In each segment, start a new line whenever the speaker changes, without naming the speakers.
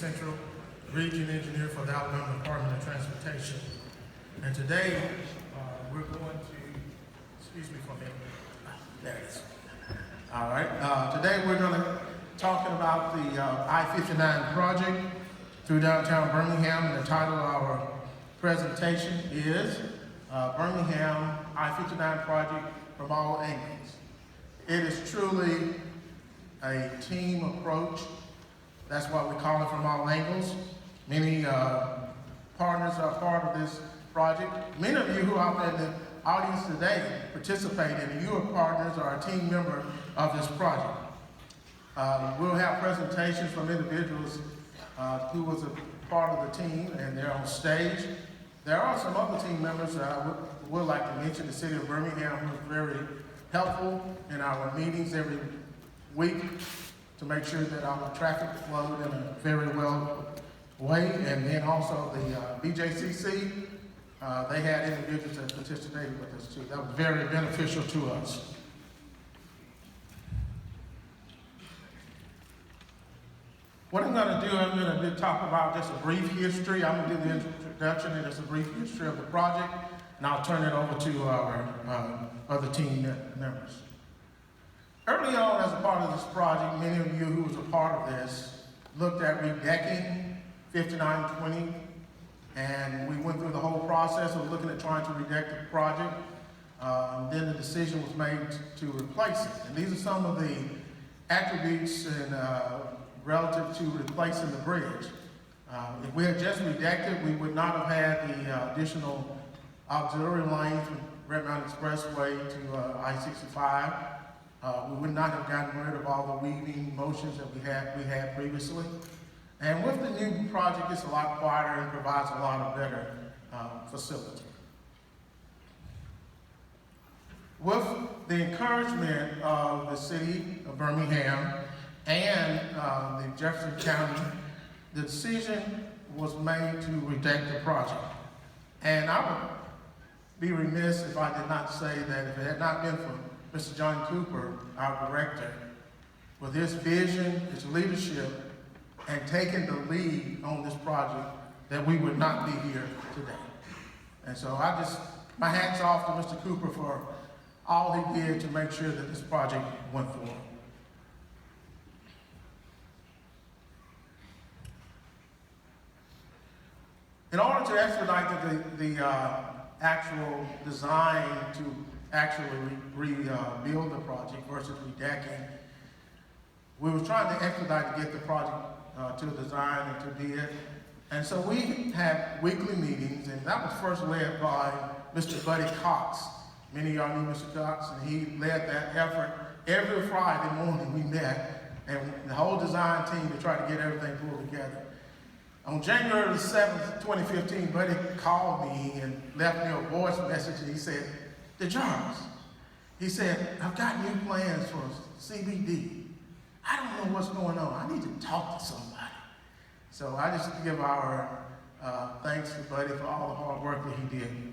Central Region Engineer for the Alabama Department of Transportation. And today, we're going to, excuse me for a minute. There it is. All right, today we're going to talking about the I-59 project through downtown Birmingham, and the title of our presentation is Birmingham I-59 Project from All Angles. It is truly a team approach. That's why we call it from all angles. Many partners are part of this project. Many of you who are out there in the audience today participated, and you are partners or a team member of this project. We'll have presentations from individuals who was a part of the team, and they're on stage. There are some other team members that I would like to mention. The city of Birmingham, who is very helpful in our meetings every week to make sure that our traffic flowed in a very well way. And then also the BJCC, they had individuals that participated with us too. That was very beneficial to us. What I'm going to do, I'm going to talk about just a brief history. I'm going to do the introduction and just a brief history of the project, and I'll turn it over to our other team members. Early on, as a part of this project, many of you who was a part of this looked at redecking 5920, and we went through the whole process of looking at trying to redeck the project. Then the decision was made to replace it. And these are some of the attributes and relative to replacing the bridge. If we had just redecked it, we would not have had the additional auxiliary lanes from Red Mountain Expressway to I-65. We would not have gotten rid of all the weaving motions that we had previously. And with the new project, it's a lot quieter and provides a lot of better facility. With the encouragement of the city of Birmingham and the Jefferson County, the decision was made to redeck the project. And I would be remiss if I did not say that if it had not been for Mr. John Cooper, our director, with his vision, his leadership, and taking the lead on this project, that we would not be here today. And so my hat's off to Mr. Cooper for all he did to make sure that this project went forward. In order to expedite the actual design to actually rebuild the project versus redecking, we were trying to expedite to get the project to design and to bid. And so we had weekly meetings, and that was first led by Mr. Buddy Cox. Many of y'all knew Mr. Cox, and he led that effort. Every Friday morning we met, and the whole design team to try to get everything pulled together. On January the 7th, 2015, Buddy called me and left me a voice message, and he said, "DeJarvis," he said, "I've got new plans for CBD. I don't know what's going on. I need to talk to somebody." So I just give our thanks to Buddy for all the hard work that he did.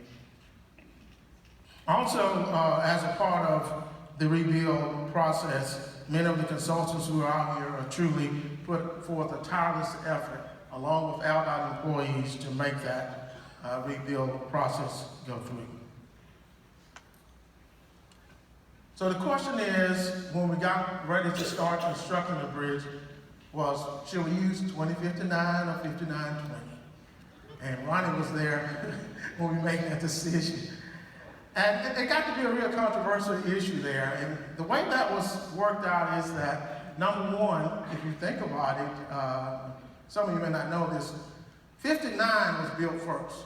Also, as a part of the rebuild process, many of the consultants who are out here are truly put forth a tireless effort, along with ALDOT employees, to make that rebuild process go through. So the question is, when we got ready to start constructing the bridge, was should we use 2059 or 5920? And Ronnie was there when we made that decision. And it got to be a real controversial issue there. And the way that was worked out is that, number one, if you think about it, some of you may not know this, 59 was built first,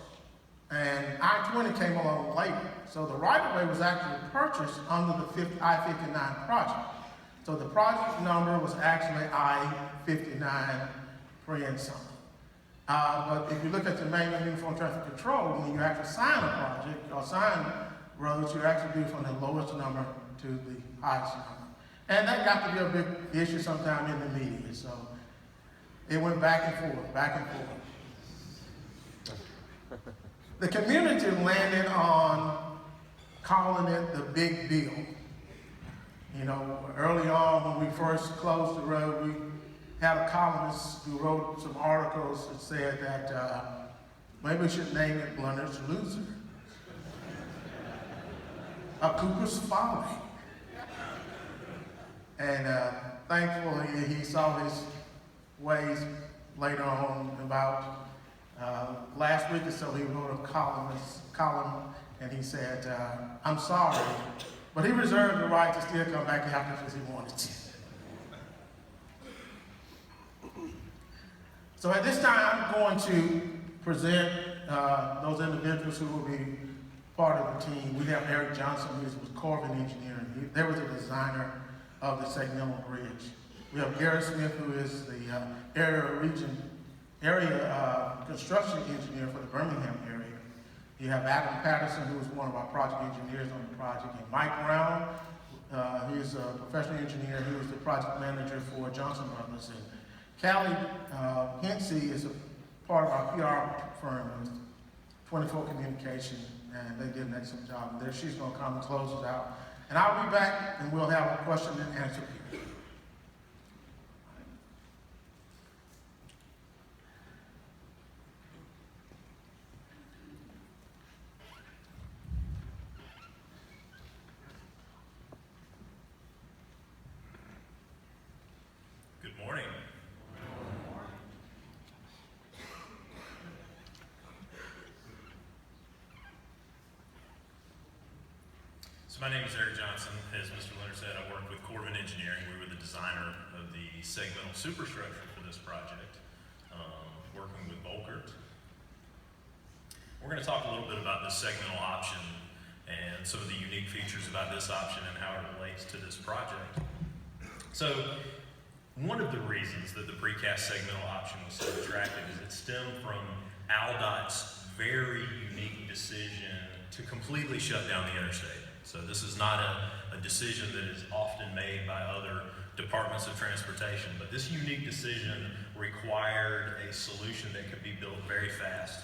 and I-20 came along later. So the right-of-way was actually purchased under the I-59 project. So the project number was actually I-59 pre and something. But if you look at the Manual of Uniform Traffic Control, when you actually sign a project or sign roads, you actually do from the lowest number to the highest number. And that got to be a big issue sometime in the media. So it went back and forth, back and forth. The community landed on calling it the big bill. You know, early on when we first closed the road, we had a columnist who wrote some articles that said that maybe we should name it Blunder's Loser. A Cooper's Folly. And thankfully, he saw his ways later on. About last week or so, he wrote a column, and he said, I'm sorry, but he reserved the right to still come back after if he wanted to. So at this time, I'm going to present those individuals who will be part of the team. We have Eric Johnson, who was Corvin Engineering. They were the designer of the Segmental Bridge. We have Gary Smith, who is the area construction engineer for the Birmingham area. You have Adam Patterson, who is one of our project engineers on the project, and Mike Brown, he is a professional engineer. He was the project manager for Johnson Brothers. And Callie Hensey is a part of our PR firm, 24 Communication, and they did an excellent job. There, she's going to come and close us out. And I'll be back, and we'll have a question and answer period.
Good morning. So my name is Eric Johnson. As Mr. Leonard said, I work with Corvin Engineering. We were the designer of the segmental superstructure for this project, working with Volkert. We're going to talk a little bit about this segmental option and some of the unique features about this option and how it relates to this project. So one of the reasons that the precast segmental option was so attractive is it stemmed from ALDOT's very unique decision to completely shut down the interstate. So this is not a decision that is often made by other departments of transportation, but this unique decision required a solution that could be built very fast.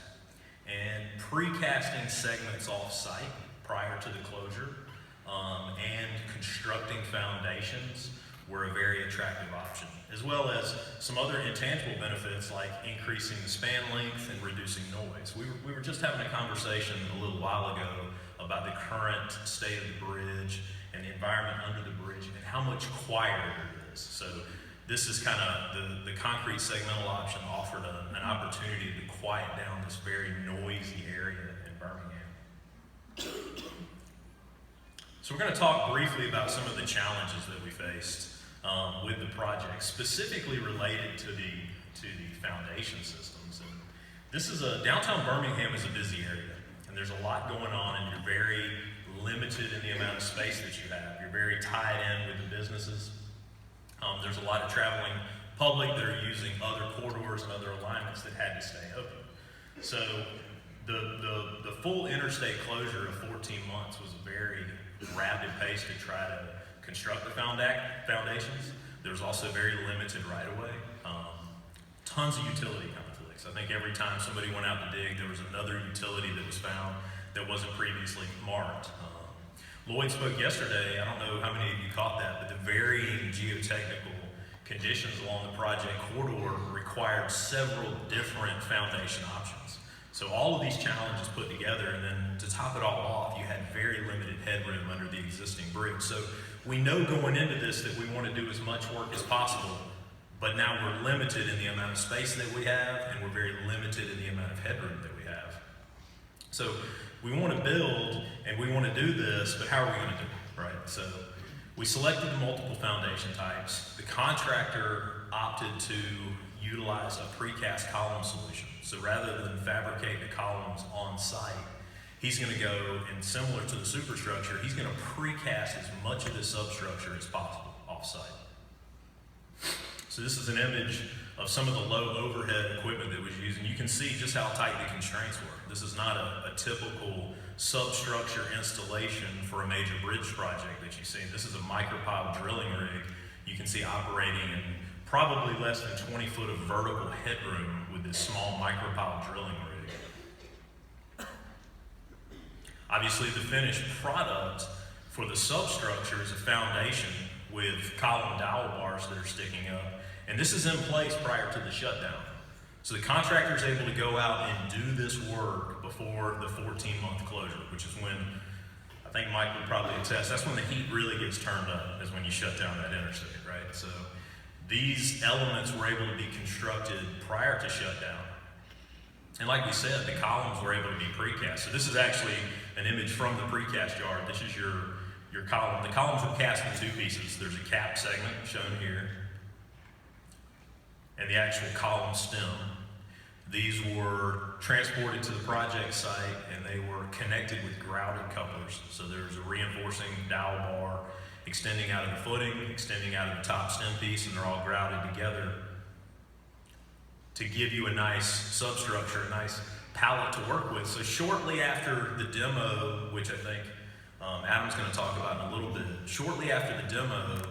And precasting segments off-site prior to the closure and constructing foundations were a very attractive option, as well as some other intangible benefits like increasing the span length and reducing noise. We were just having a conversation a little while ago about the current state of the bridge and the environment under the bridge and how much quieter it is. So this is kind of the concrete segmental option offered an opportunity to quiet down this very noisy area in Birmingham. So we're going to talk briefly about some of the challenges that we faced with the project, specifically related to the foundation systems. And this is downtown Birmingham is a busy area, and there's a lot going on, and you're very limited in the amount of space that you have. You're very tied in with the businesses. There's a lot of traveling public that are using other corridors and other alignments that had to stay open. So the full interstate closure of 14 months was a very rapid pace to try to construct the foundations. There's also very limited right-of-way. Tons of utility conflicts. I think every time somebody went out to dig, there was another utility that was found that wasn't previously marked. Lloyd spoke yesterday, I don't know how many of you caught that, but the varying geotechnical conditions along the project corridor required several different foundation options. So all of these challenges put together, and then to top it all off, you had very limited headroom under the existing bridge. So we know going into this that we want to do as much work as possible, but now we're limited in the amount of space that we have, and we're very limited in the amount of headroom that we have. So we want to build, and we want to do this, but how are we going to do it, right? So we selected the multiple foundation types. The contractor opted to utilize a precast column solution. So rather than fabricate the columns on site, he's going to go, and similar to the superstructure, he's going to precast as much of the substructure as possible off-site. So this is an image of some of the low overhead equipment that was used, and you can see just how tight the constraints were. This is not a typical substructure installation for a major bridge project that you see. This is a micropile drilling rig you can see operating in probably less than 20 foot of vertical headroom with this small micropile drilling rig. Obviously, the finished product for the substructure is a foundation with column dowel bars that are sticking up, And this is in place prior to the shutdown. So the contractor is able to go out and do this work before the 14-month closure, which is when, I think Mike would probably attest, that's when the heat really gets turned up, is when you shut down that interstate, right? So these elements were able to be constructed prior to shutdown. And like we said, the columns were able to be precast. So this is actually an image from the precast yard. This is your column. The columns were cast in two pieces. There's a cap segment shown here, and the actual column stem. These were transported to the project site, and they were connected with grouted couplers. So there's a reinforcing dowel bar extending out of the footing, extending out of the top stem piece, and they're all grouted together to give you a nice substructure, a nice palette to work with. So shortly after the demo, which I think Adam's going to talk about in a little bit, shortly after the demo,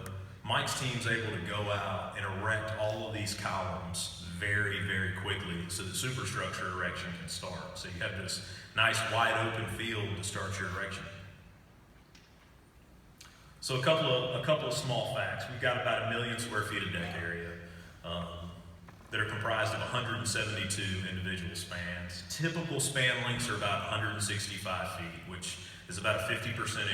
Mike's team's able to go out and erect all of these columns very, very quickly so the superstructure erection can start. So you have this nice wide open field to start your erection. So a couple of small facts. We've got about 1 million square feet of deck area that are comprised of 172 individual spans. Typical span lengths are about 165 feet, which is about a 50%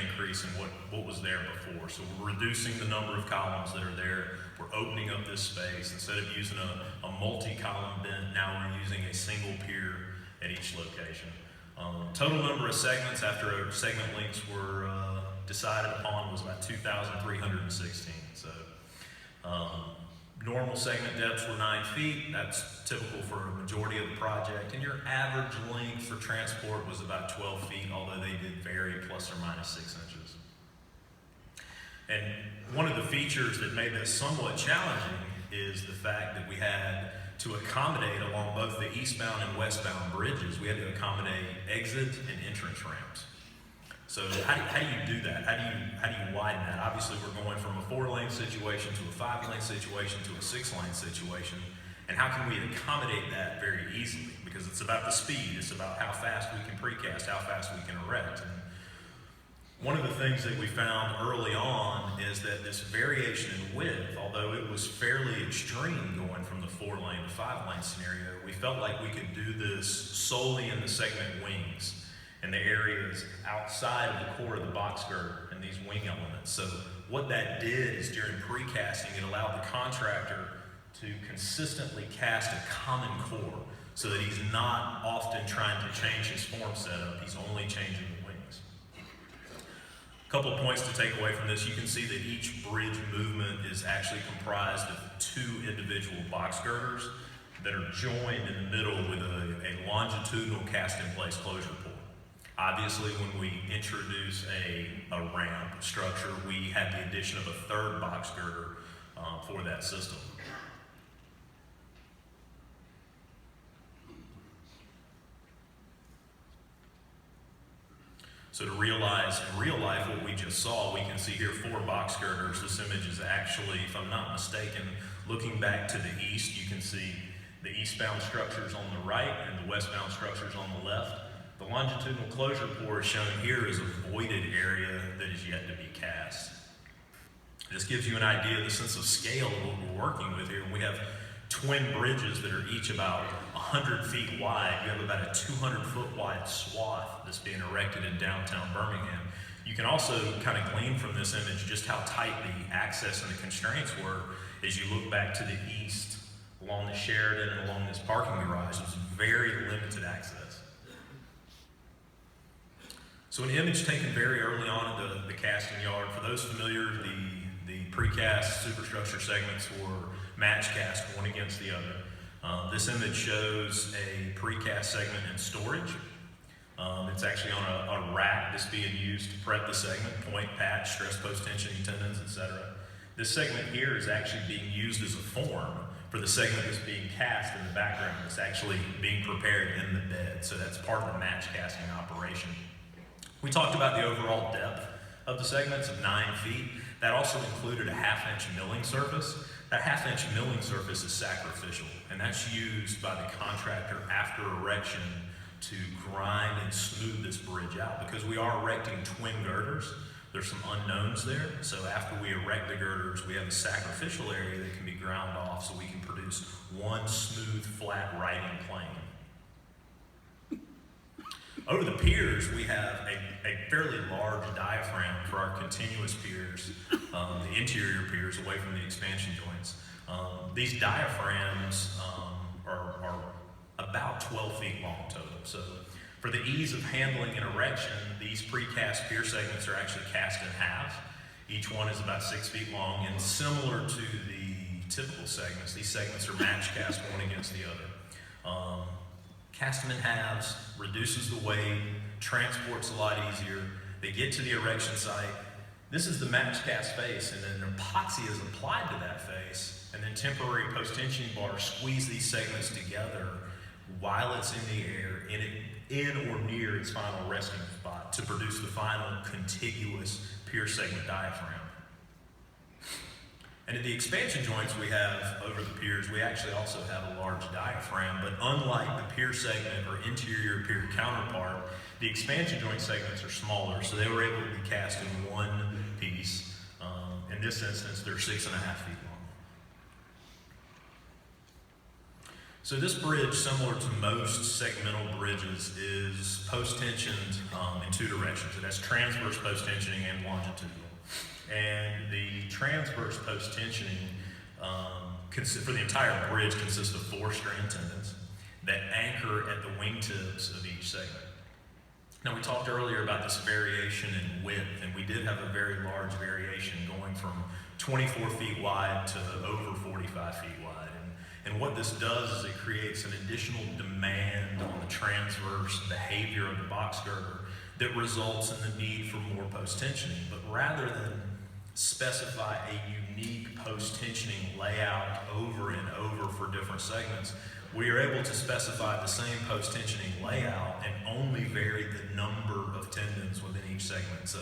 increase in what was there before. So we're reducing the number of columns that are there. We're opening up this space. Instead of using a multi-column bent, now we're using a single pier at each location. Total number of segments after segment lengths were decided upon was about 2,316. So normal segment depths were 9 feet. That's typical for a majority of the project. And your average length for transport was about 12 feet, although they did vary plus or minus 6 inches. And one of the features that made this somewhat challenging is the fact that we had to accommodate along both the eastbound and westbound bridges, we had to accommodate exit and entrance ramps. So how do you do that? How do you widen that? Obviously, we're going from a 4-lane situation to a 5-lane situation to a 6-lane situation. And how can we accommodate that very easily? Because it's about the speed. It's about how fast we can precast, how fast we can erect. And one of the things that we found early on is that this variation in width, although it was fairly extreme going from the 4-lane to 5-lane scenario, we felt like we could do this solely in the segment wings and the areas outside of the core of the box girder and these wing elements. So what that did is during precasting, it allowed the contractor to consistently cast a common core so that he's not often trying to change his form setup, he's only changing the wings. A couple of points to take away from this. You can see that each bridge movement is actually comprised of 2 individual box girders that are joined in the middle with a longitudinal cast-in-place closure port. Obviously, when we introduce a ramp structure, we had the addition of a 3rd box girder for that system. So to realize in real life what we just saw, we can see here 4 box girders. This image is actually, if I'm not mistaken, looking back to the east, you can see the eastbound structures on the right and the westbound structures on the left. The longitudinal closure pore shown here is a voided area that is yet to be cast. This gives you an idea of the sense of scale of what we're working with here. We have twin bridges that are each about 100 feet wide. You have about a 200-foot wide swath that's being erected in downtown Birmingham. You can also kind of glean from this image just how tight the access and the constraints were as you look back to the east along the Sheridan and along this parking garage. There's very limited access. So an image taken very early on in the casting yard. For those familiar, the precast superstructure segments were match cast one against the other. This image shows a precast segment in storage. It's actually on a rack that's being used to prep the segment, point, patch, stress post tension, tendons, etc. This segment here is actually being used as a form for the segment that's being cast in the background. It's actually being prepared in the bed. So that's part of the match casting operation. We talked about the overall depth of the segments of 9 feet. That also included a 1/2-inch milling surface. That 1/2-inch milling surface is sacrificial, and that's used by the contractor after erection to grind and smooth this bridge out. Because we are erecting twin girders, There's some unknowns there, so after we erect the girders, we have a sacrificial area that can be ground off so we can produce one smooth, flat riding plane. Over the piers, we have a fairly large diaphragm for our continuous piers, the interior piers away from the expansion joints. These diaphragms are about 12 feet long total. So for the ease of handling and erection, these precast pier segments are actually cast in half. Each one is about 6 feet long, and similar to the typical segments, these segments are match cast one against the other. Cast them in halves, reduces the weight, transport's a lot easier. They get to the erection site. This is the match cast face, and then epoxy is applied to that face, and then temporary post-tensioning bars squeeze these segments together while it's in the air, in or near its final resting spot to produce the final contiguous pier segment diaphragm. And at the expansion joints we have over the piers, we actually also have a large diaphragm, but unlike the pier segment or interior pier counterpart, the expansion joint segments are smaller, so they were able to be cast in one piece. In this instance, they're 6.5 feet long. So this bridge, similar to most segmental bridges, is post-tensioned in two directions. It has transverse post-tensioning and longitudinal. And the transverse post-tensioning for the entire bridge consists of 4 strand tendons that anchor at the wingtips of each segment. Now, we talked earlier about this variation in width, and we did have a very large variation going from 24 feet wide to over 45 feet wide. And what this does is it creates an additional demand on the transverse behavior of the box girder that results in the need for more post-tensioning. But rather than specify a unique post-tensioning layout over and over for different segments, we are able to specify the same post-tensioning layout and only vary the number of tendons within each segment. So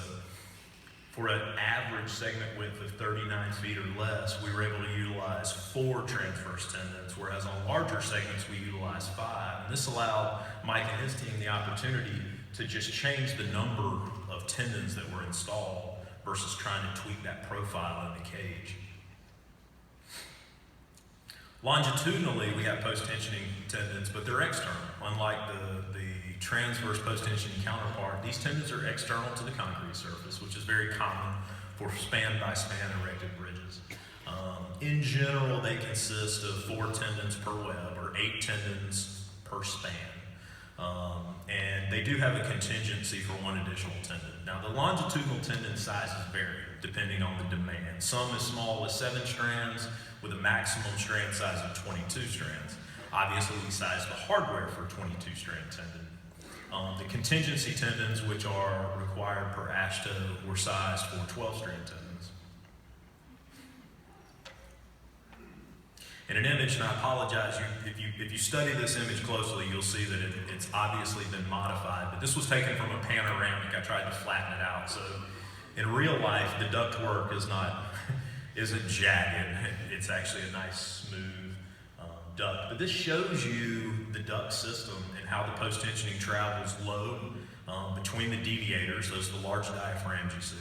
for an average segment width of 39 feet or less, we were able to utilize 4 transverse tendons, whereas on larger segments we utilized 5. And this allowed Mike and his team the opportunity to just change the number of tendons that were installed versus trying to tweak that profile in the cage. Longitudinally, we have post-tensioning tendons, but they're external. Unlike the transverse post-tensioning counterpart, these tendons are external to the concrete surface, which is very common for span-by-span erected bridges. In general, they consist of 4 tendons per web, or 8 tendons per span. And they do have a contingency for 1 additional tendon. Now, the longitudinal tendon sizes vary depending on the demand. Some as small as 7 strands with a maximum strand size of 22 strands. Obviously, we size the hardware for a 22-strand tendon. The contingency tendons, which are required per ASHTO, were sized for 12-strand tendons. In an image, and I apologize, if you study this image closely, you'll see that it's obviously been modified, but this was taken from a panoramic. I tried to flatten it out. So in real life, the ductwork isn't jagged. It's actually a nice, smooth duct. But this shows you the duct system and how the post-tensioning travels low between the deviators. Those are the large diaphragms you see.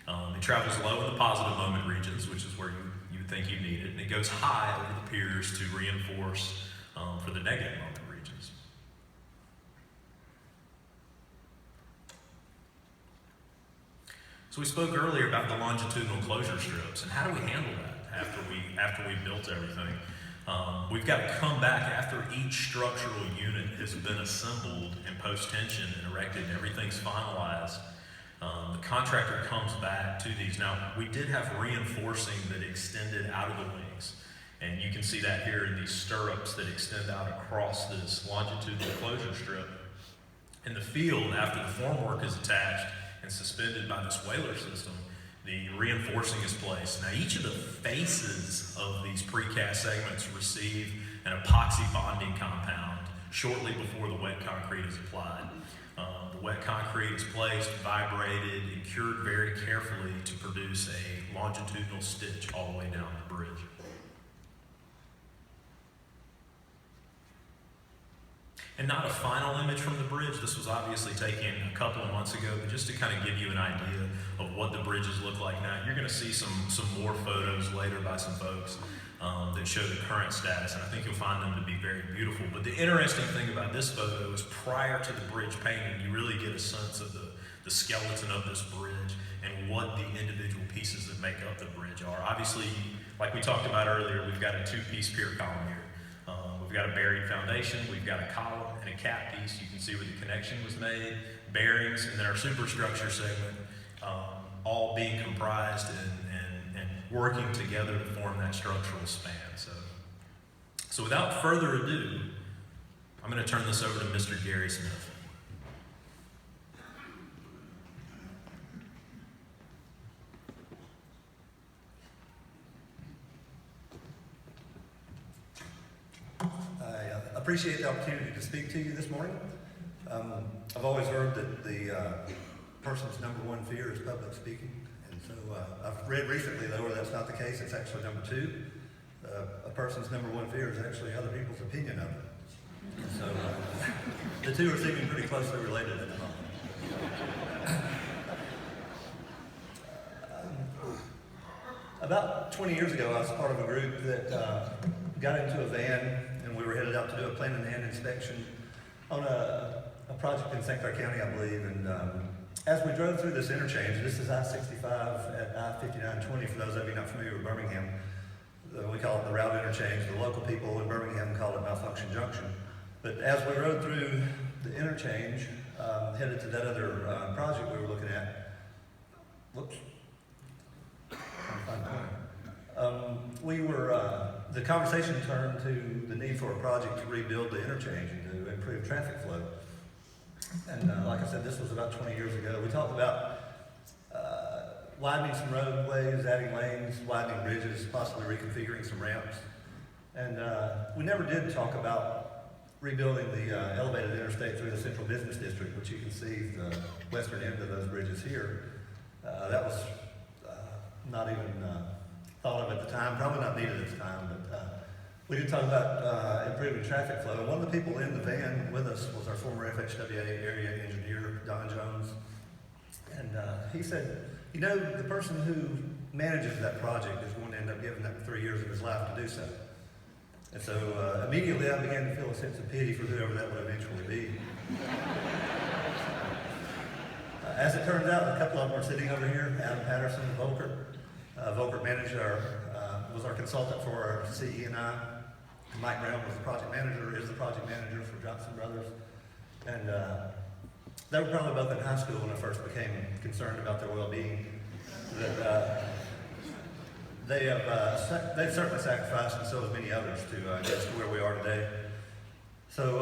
It travels low in the positive moment regions, which is where you would think you need it, and it goes high over the piers to reinforce for the negative moment regions. So we spoke earlier about the longitudinal closure strips, and how do we handle that after we built everything? We've got to come back after each structural unit has been assembled and post-tension and erected and everything's finalized. The contractor comes back to these. Now, we did have reinforcing that extended out of the wings, and you can see that here in these stirrups that extend out across this longitudinal closure strip. In the field, after the formwork is attached and suspended by this whaler system, the reinforcing is placed. Now, each of the faces of these precast segments receive an epoxy bonding compound shortly before the wet concrete is applied. The wet concrete is placed, vibrated, and cured very carefully to produce a longitudinal stitch all the way down the bridge. And not a final image from the bridge. This was obviously taken a couple of months ago, but just to kind of give you an idea of what the bridges look like now. You're going to see some more photos later by some folks that show the current status, and I think you'll find them to be very beautiful. But the interesting thing about this photo is prior to the bridge painting, you really get a sense of the skeleton of this bridge and what the individual pieces that make up the bridge are. Obviously, like we talked about earlier, we've got a two-piece pier column here. We've got a buried foundation, we've got a column and a cap piece. You can see where the connection was made, bearings, and then our superstructure segment, all being comprised and working together to form that structural span. So without further ado, I'm going to turn this over to Mr. Gary Smith.
I appreciate the opportunity to speak to you this morning. I've always heard that the person's number one fear is public speaking, and so I've read recently, though, where that's not the case. It's actually number two. A person's number one fear is actually other people's opinion of it. So the two are seeming pretty closely related at the moment. About 20 years ago, I was part of a group that got into a van, and we were headed out to do a plan and hand inspection on a project in St. Clair County, I believe. And as we drove through this interchange, this is I-65 at I-59 for those of you not familiar with Birmingham. We call it the route interchange. The local people in Birmingham call it Malfunction Junction. But as we rode through the interchange, headed to that other project we were looking at, whoops. The conversation turned to the need for a project to rebuild the interchange and to improve traffic flow. And like I said, this was about 20 years ago. We talked about widening some roadways, adding lanes, widening bridges, possibly reconfiguring some ramps. And we never did talk about rebuilding the elevated interstate through the central business district, which you can see the western end of those bridges here. That was not even thought of at the time, probably not needed at the time, but we did talk about improving traffic flow. And one of the people in the van with us was our former FHWA area engineer, Don Jones. And he said, you know, the person who manages that project is going to end up giving up 3 years of his life to do so. And so immediately I began to feel a sense of pity for whoever that would eventually be. As it turns out, a couple of them are sitting over here, Adam Patterson and Volkert. Volkert was our consultant for our CE&I. Mike Brown was the project manager, is the project manager for Johnson Brothers. And they were probably both in high school when I first became concerned about their well-being. They've certainly sacrificed, and so have many others, to get us to where we are today. So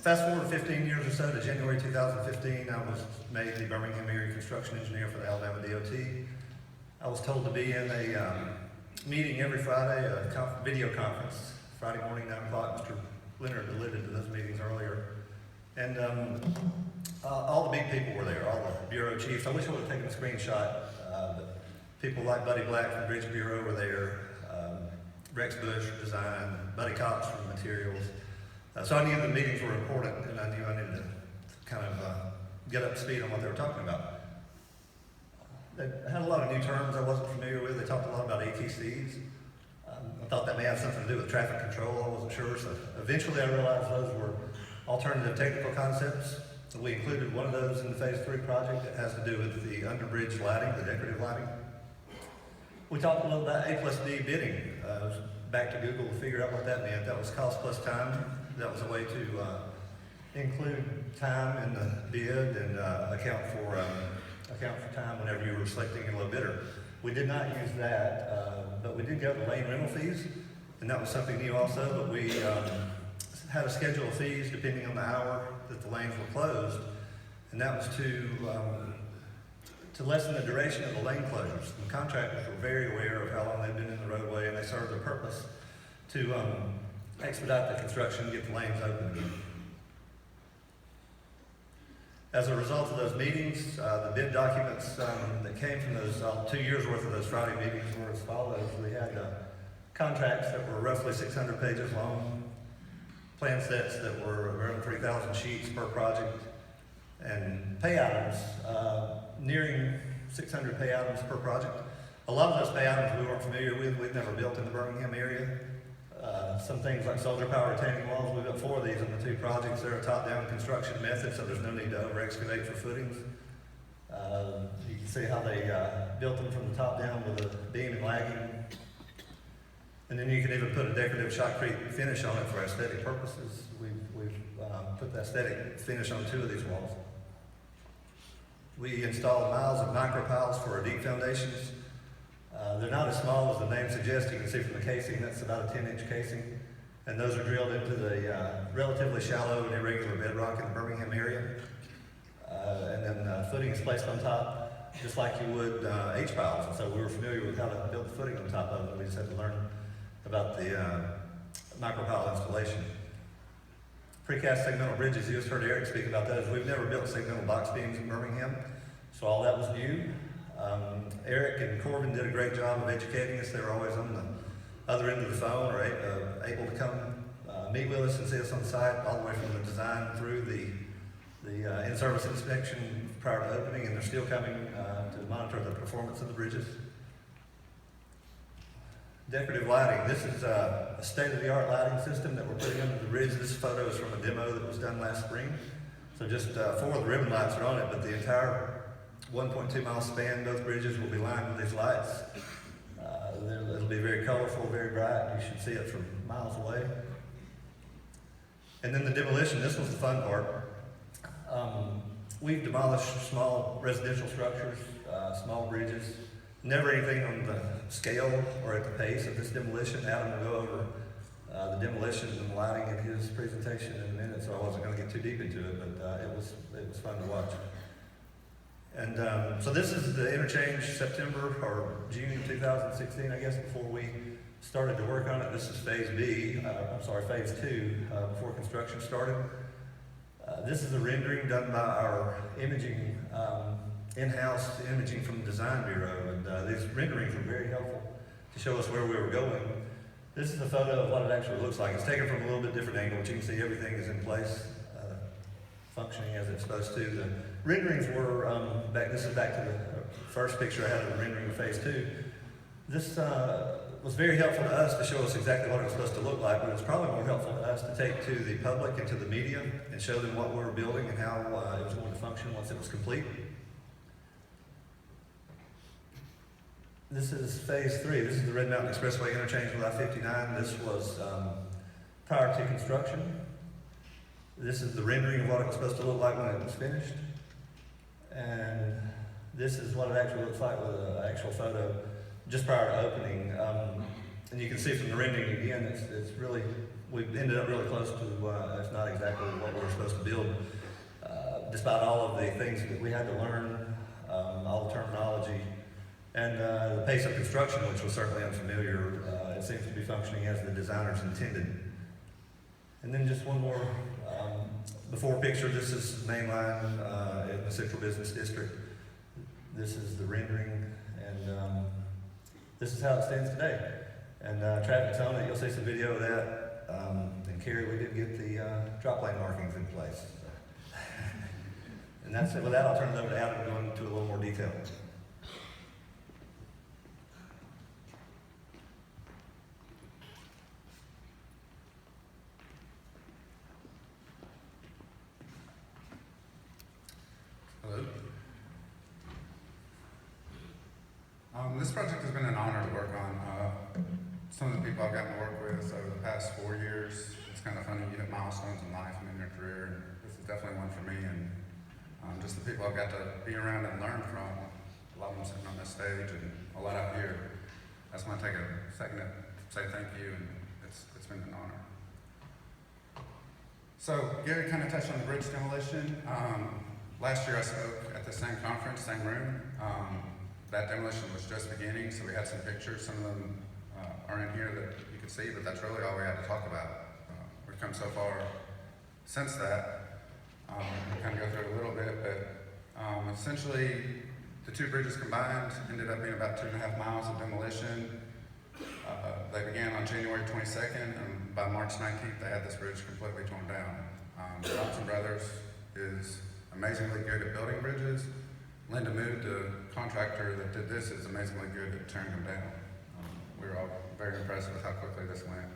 fast forward 15 years or so to January 2015, I was made the Birmingham area construction engineer for the Alabama DOT. I was told to be in a meeting every Friday, a video conference, Friday morning, 9 o'clock. Mr. Leonard alluded to those meetings earlier. And all the big people were there, all the bureau chiefs. I wish I would have taken a screenshot, but people like Buddy Black from Bridge Bureau were there, Rex Bush from Design, Buddy Cox from Materials. So I knew the meetings were important, and I knew I needed to kind of get up to speed on what they were talking about. They had a lot of new terms I wasn't familiar with. They talked a lot about ATCs. I thought that may have something to do with traffic control. I wasn't sure. So eventually I realized those were alternative technical concepts. So we included one of those in the Phase 3 project that has to do with the underbridge lighting, the decorative lighting. We talked a little about A+D bidding. I was back to Google to figure out what that meant. That was cost plus time. That was a way to include time in the bid and account for time whenever you were selecting a low bidder. We did not use that, but we did go to lane rental fees, and that was something new also. But we had a schedule of fees depending on the hour that the lanes were closed, and that was to lessen the duration of the lane closures. The contractors were very aware of how long they'd been in the roadway, and they served their purpose to expedite the construction and get the lanes open again. As a result of those meetings, the bid documents that came from those 2 years worth of those Friday meetings were as follows. We had contracts that were roughly 600 pages long, plan sets that were around 3,000 sheets per project, and pay items, nearing 600 pay items per project. A lot of those pay items we weren't familiar with. We've never built in the Birmingham area. Some things like soldier power retaining walls, we built 4 of these in the 2 projects. They're a top-down construction method, so there's no need to over-excavate for footings. You can see how they built them from the top down with a beam and lagging. And then you can even put a decorative shotcrete finish on it for aesthetic purposes. We've put the aesthetic finish on 2 of these walls. We installed miles of micro piles for our deep foundations. They're not as small as the name suggests. You can see from the casing, that's about a 10-inch casing. And those are drilled into the relatively shallow and irregular bedrock in the Birmingham area. And then footing is placed on top, just like you would H-piles. And so we were familiar with how to build the footing on top of it. We just had to learn about the micropile installation. Precast segmental bridges, you just heard Eric speak about those. We've never built segmental box beams in Birmingham, so all that was new. Eric and Corbin did a great job of educating us. They were always on the other end of the phone, or able to come meet with us and see us on site, all the way from the design through the in-service inspection prior to opening, and they're still coming to monitor the performance of the bridges. Decorative lighting. This is a state-of-the-art lighting system that we're putting under the bridge. This photo is from a demo that was done last spring. So just 4 of the ribbon lights are on it, but the entire 1.2 mile span, both bridges will be lined with these lights. It'll be very colorful, very bright. You should see it from miles away. And then the demolition. This was the fun part. We've demolished small residential structures, small bridges. Never anything on the scale or at the pace of this demolition. Adam will go over the demolition and the lighting in his presentation in a minute, so I wasn't going to get too deep into it, but it was fun to watch. And so this is the interchange, September or June 2016, I guess, before we started to work on it. This is phase phase 2, before construction started. This is a rendering done by our imaging, in-house imaging from the design bureau, and these renderings were very helpful to show us where we were going. This is a photo of what it actually looks like. It's taken from a little bit different angle, but you can see everything is in place, functioning as it's supposed to. The renderings were, this is back to the first picture I had of the rendering of phase 2. This was very helpful to us to show us exactly what it was supposed to look like, but it was probably more helpful to us to take to the public and to the media and show them what we were building and how it was going to function once it was complete. This is phase 3. This is the Red Mountain Expressway interchange with I-59. This was prior to construction. This is the rendering of what it was supposed to look like when it was finished. And this is what it actually looks like with an actual photo just prior to opening. And you can see from the rendering again, it's really, we've ended up really close to, if not exactly what we were supposed to build. Despite all of the things that we had to learn, all the terminology, and the pace of construction, which was certainly unfamiliar. It seems to be functioning as the designers intended. And then just one more before picture. This is the main line in the Central Business District. This is the rendering, and this is how it stands today. And traffic's on it. You'll see some video of that. And Carrie, we did get the drop lane markings in place. And that's it. With that, I'll turn it over to Adam to go into a little more detail.
Hello. This project has been an honor to work on. Some of the people I've gotten to work with over the past 4 years, it's kind of funny, you hit milestones in life and in your career, and this is definitely one for me, and just the people I've got to be around and learn from, a lot of them sitting on this stage and a lot out here. I just want to take a second to say thank you, and it's been an honor. So Gary kind of touched on the bridge demolition. Last year I spoke at the same conference, same room. That demolition was just beginning, so we had some pictures. Some of them are in here that you can see, but that's really all we had to talk about. We've come so far since that. We'll kind of go through it a little bit, but essentially the 2 bridges combined ended up being about 2.5 miles of demolition. They began on January 22nd, and by March 19th, they had this bridge completely torn down. Johnson Brothers is amazingly good at building bridges. Linda Mood, the contractor that did this, is amazingly good at tearing them down. We were all very impressed with how quickly this went.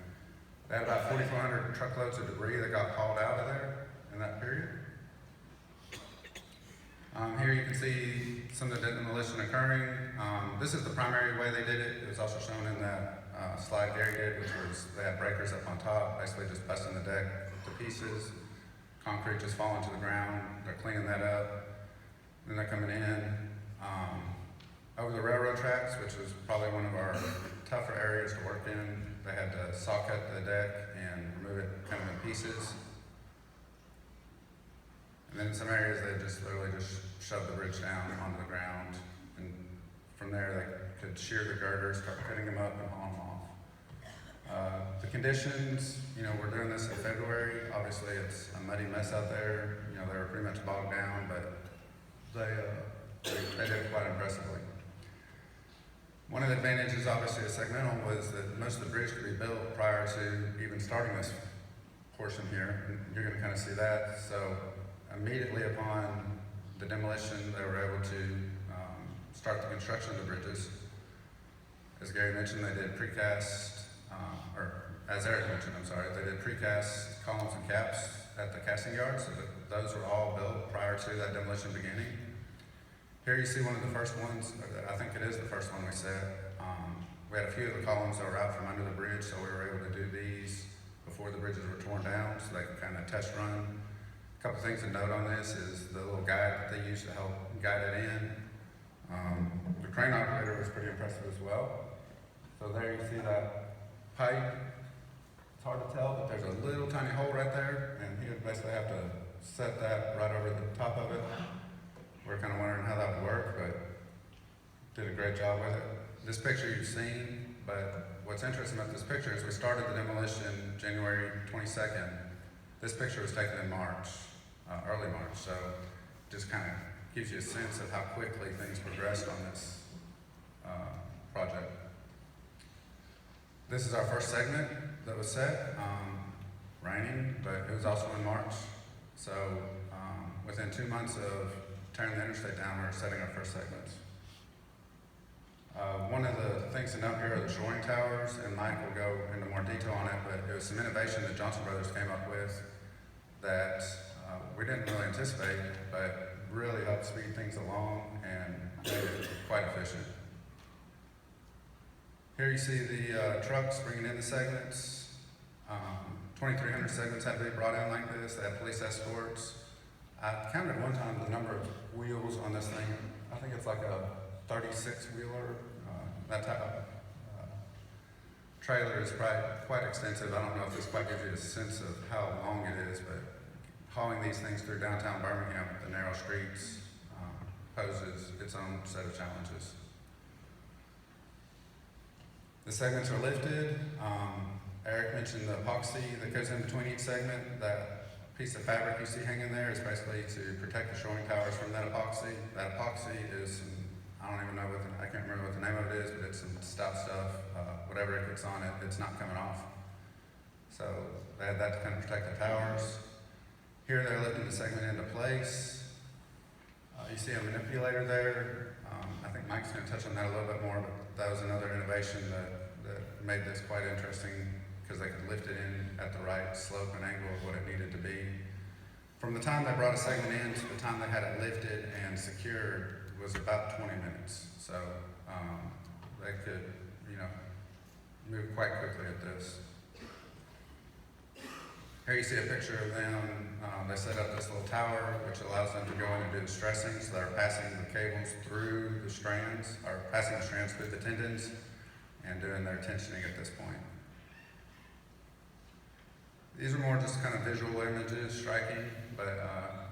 They had about 4,400 truckloads of debris that got hauled out of there in that period. Here you can see some of the demolition occurring. This is the primary way they did it. It was also shown in that slide Gary did, which was they had breakers up on top, basically just busting the deck to pieces. Concrete just falling to the ground. They're cleaning that up. Then they're coming in over the railroad tracks, which was probably one of our tougher areas to work in. They had to saw cut the deck and remove it kind of in pieces. And then in some areas they just literally just shoved the bridge down onto the ground. And from there they could shear the girders, start cutting them up and hauling them off. The conditions, we're doing this in February. Obviously it's a muddy mess out there. They were pretty much bogged down, but they did it quite impressively. One of the advantages, obviously, of segmental was that most of the bridge could be built prior to even starting this portion here. And you're going to kind of see that. So immediately upon the demolition, they were able to start the construction of the bridges. As Gary mentioned, they did precast, or as Eric mentioned, they did precast columns and caps at the casting yards. So those were all built prior to that demolition beginning. Here you see one of the first ones, I think it is the first one we set. We had a few of the columns that were out from under the bridge, so we were able to do these before the bridges were torn down, so they could kind of test run. A couple things to note on this is the little guide that they used to help guide it in. The crane operator was pretty impressive as well. So there you see that pipe. It's hard to tell, but there's a little tiny hole right there, and he would basically have to set that right over the top of it. We're kind of wondering how that would work, but did a great job with it. This picture you've seen, but what's interesting about this picture is we started the demolition January 22nd. This picture was taken in March, early March, so just kind of gives you a sense of how quickly things progressed on this project. This is our first segment that was set, raining, but it was also in March. So within 2 months of tearing the interstate down, we're setting our first segments. One of the things to note here are the shoring towers, and Mike will go into more detail on it, but it was some innovation that Johnson Brothers came up with that we didn't really anticipate, but really helped speed things along and made it quite efficient. Here you see the trucks bringing in the segments. 2,300 segments had to be brought in like this. They had police escorts. I counted one time the number of wheels on this thing. I think it's like a 36-wheeler. That type of trailer is quite extensive. I don't know if this quite gives you a sense of how long it is, but hauling these things through downtown Birmingham, the narrow streets, poses its own set of challenges. The segments are lifted. Eric mentioned the epoxy that goes in between each segment. That piece of fabric you see hanging there is basically to protect the shoring towers from that epoxy. That epoxy is I don't even know I can't remember what the name of it is, but it's some stout stuff. Whatever it gets on it, it's not coming off. So they had that to kind of protect the towers. Here they're lifting the segment into place. You see a manipulator there. I think Mike's going to touch on that a little bit more, but that was another innovation that made this quite interesting because they could lift it in at the right slope and angle of what it needed to be. From the time they brought a segment in to the time they had it lifted and secured was about 20 minutes. So they could, move quite quickly at this. Here you see a picture of them. They set up this little tower, which allows them to go in and do the stressing. So they're passing the cables through the strands, or passing the strands through the tendons, and doing their tensioning at this point. These are more just kind of visual images, striking, but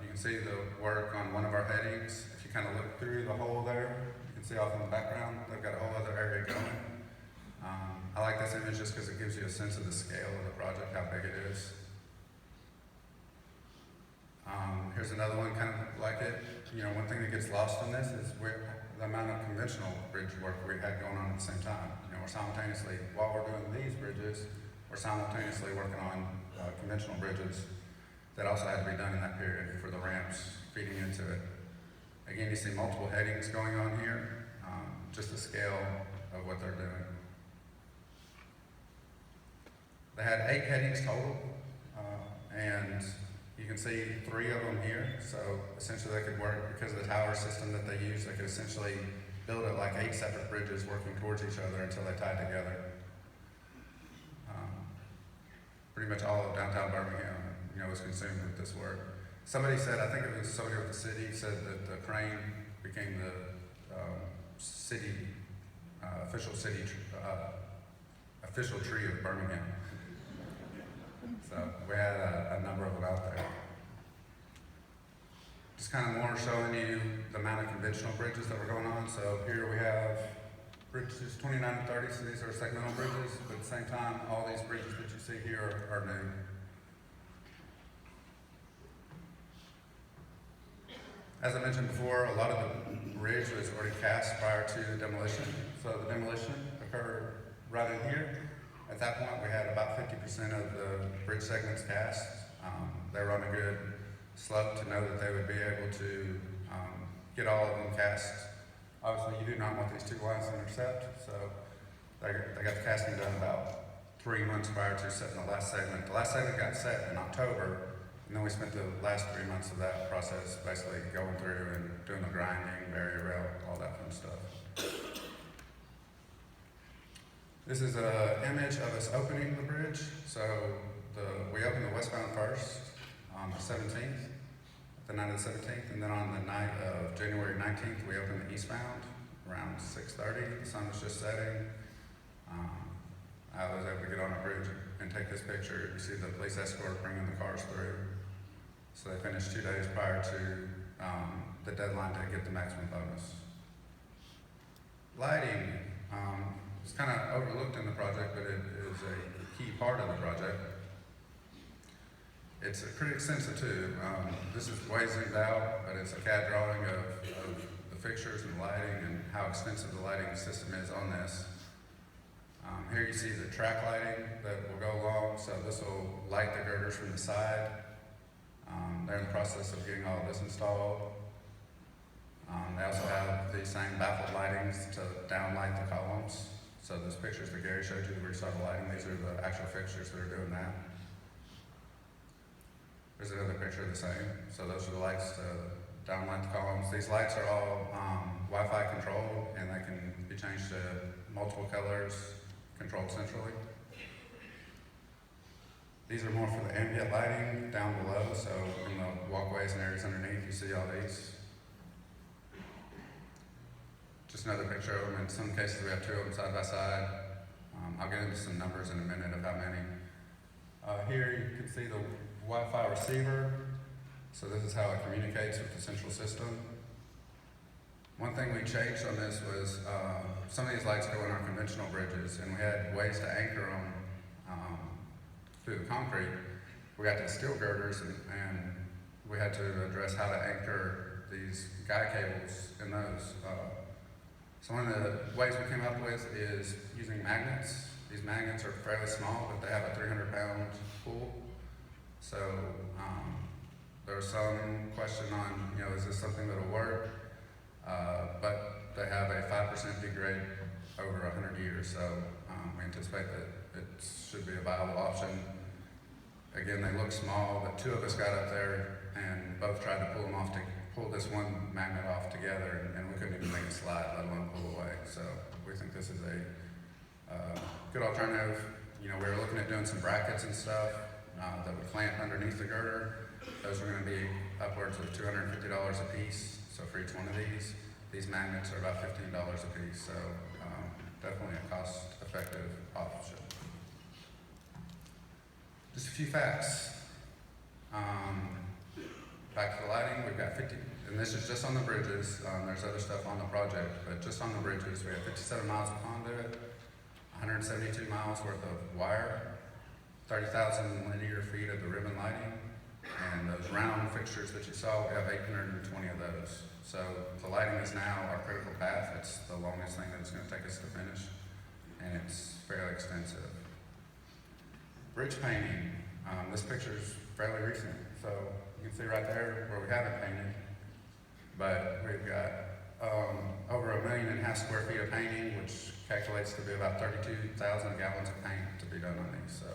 you can see the work on one of our headings. If you kind of look through the hole there, you can see off in the background, they've got a whole other area going. I like this image just because it gives you a sense of the scale of the project, how big it is. Here's another one kind of like it. One thing that gets lost in this is the amount of conventional bridge work we had going on at the same time. We're simultaneously, while we're doing these bridges, were simultaneously working on conventional bridges that also had to be done in that period for the ramps feeding into it. Again, you see multiple headings going on here, just the scale of what they're doing. They had 8 headings total, and you can see 3 of them here. So essentially they could work, because of the tower system that they use, they could essentially build it like 8 separate bridges working towards each other until they tied together. Pretty much all of downtown Birmingham, was consumed with this work. Somebody said, I think it was somebody with the city, said that the crane became the city, official tree of Birmingham. So we had a number of them out there. Just kind of more showing you the amount of conventional bridges that were going on. So here we have bridges 29 and 30, so these are segmental bridges, but at the same time, all these bridges that you see here are new. As I mentioned before, a lot of the bridge was already cast prior to demolition. So the demolition occurred right in here. At that point, we had about 50% of the bridge segments cast. They were on a good slope to know that they would be able to get all of them cast. Obviously, you do not want these 2 lines to intercept, so they got the casting done about 3 months prior to setting the last segment. The last segment got set in October, and then we spent the last 3 months of that process basically going through and doing the grinding, barrier rail, all that fun stuff. This is an image of us opening the bridge. So we opened the westbound first on the 17th, the night of the 17th, and then on the night of January 19th, we opened the eastbound around 6:30. The sun was just setting. I was able to get on a bridge and take this picture. You see the police escort bringing the cars through. So they finished 2 days prior to the deadline to get the maximum bonus. Lighting. It's kind of overlooked in the project, but it is a key part of the project. It's pretty extensive too. This is way zoomed out, but it's a CAD drawing of the fixtures and the lighting and how extensive the lighting system is on this. Here you see the track lighting that will go along, so this will light the girders from the side. They're in the process of getting all of this installed. They also have the same baffled lightings to downlight the columns. So those pictures that Gary showed you where you saw the lighting, these are the actual fixtures that are doing that. There's another picture of the same. So those are the lights to downlight the columns. These lights are all Wi-Fi controlled, and they can be changed to multiple colors, controlled centrally. These are more for the ambient lighting down below, so in the walkways and areas underneath, you see all these. Just another picture of them. In some cases, we have 2 of them side by side. I'll get into some numbers in a minute of how many. Here you can see the Wi-Fi receiver. So this is how it communicates with the central system. One thing we changed on this was some of these lights go in our conventional bridges, and we had ways to anchor them through the concrete. We got to steel girders, and we had to address how to anchor these guy cables in those. So one of the ways we came up with is using magnets. These magnets are fairly small, but they have a 300-pound pull. So there was some question on, is this something that'll work? But they have a 5% degrade over 100 years, so we anticipate that it should be a viable option. Again, they look small, but 2 of us got up there and both tried to pull this one magnet off together, and we couldn't even make it slide, let alone pull away. So we think this is a good alternative. We were looking at doing some brackets and stuff that would clamp underneath the girder. Those are going to be upwards of $250 a piece. So for each one of these magnets are about $15 a piece. So definitely a cost-effective option. Just a few facts. Back to the lighting, we've got 50, and this is just on the bridges. There's other stuff on the project, but just on the bridges, we have 57 miles of conduit, 172 miles worth of wire, 30,000 linear feet of the ribbon lighting, and those round fixtures that you saw, we have 820 of those. So the lighting is now our critical path. It's the longest thing that it's going to take us to finish, and it's fairly extensive. bridge painting. This picture is fairly recent, so you can see right there where we haven't painted. But we've got over 1.5 million square feet of painting, which calculates to be about 32,000 gallons of paint to be done on these. So,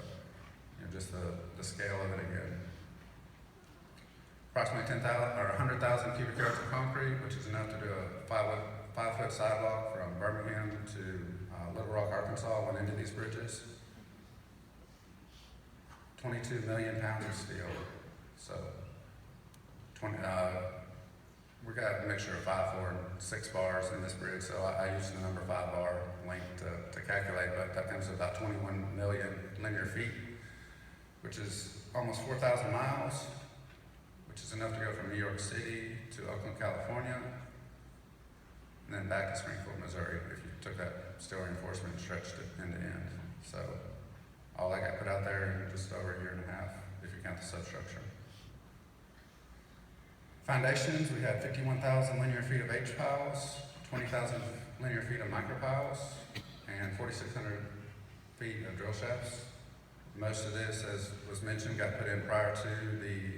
just the scale of it again. Approximately 10,000 or 100,000 cubic yards of concrete, which is enough to do a 5-foot sidewalk from Birmingham to Little Rock, Arkansas, went into these bridges. 22 million pounds of steel. So, we got a mixture of 5, 4, and 6 bars in this bridge. So I used the number 5 bar length to calculate, but that comes to about 21 million linear feet, which is almost 4,000 miles, which is enough to go from New York City to Oakland, California, and then back to Springfield, Missouri, if you took that steel reinforcement and stretched it end to end. So all that got put out there in just over 1.5 years, if you count the substructure. Foundations, we had 51,000 linear feet of H-piles, 20,000 linear feet of micropiles, and 4,600 feet of drill shafts. Most of this, as was mentioned, got put in prior to the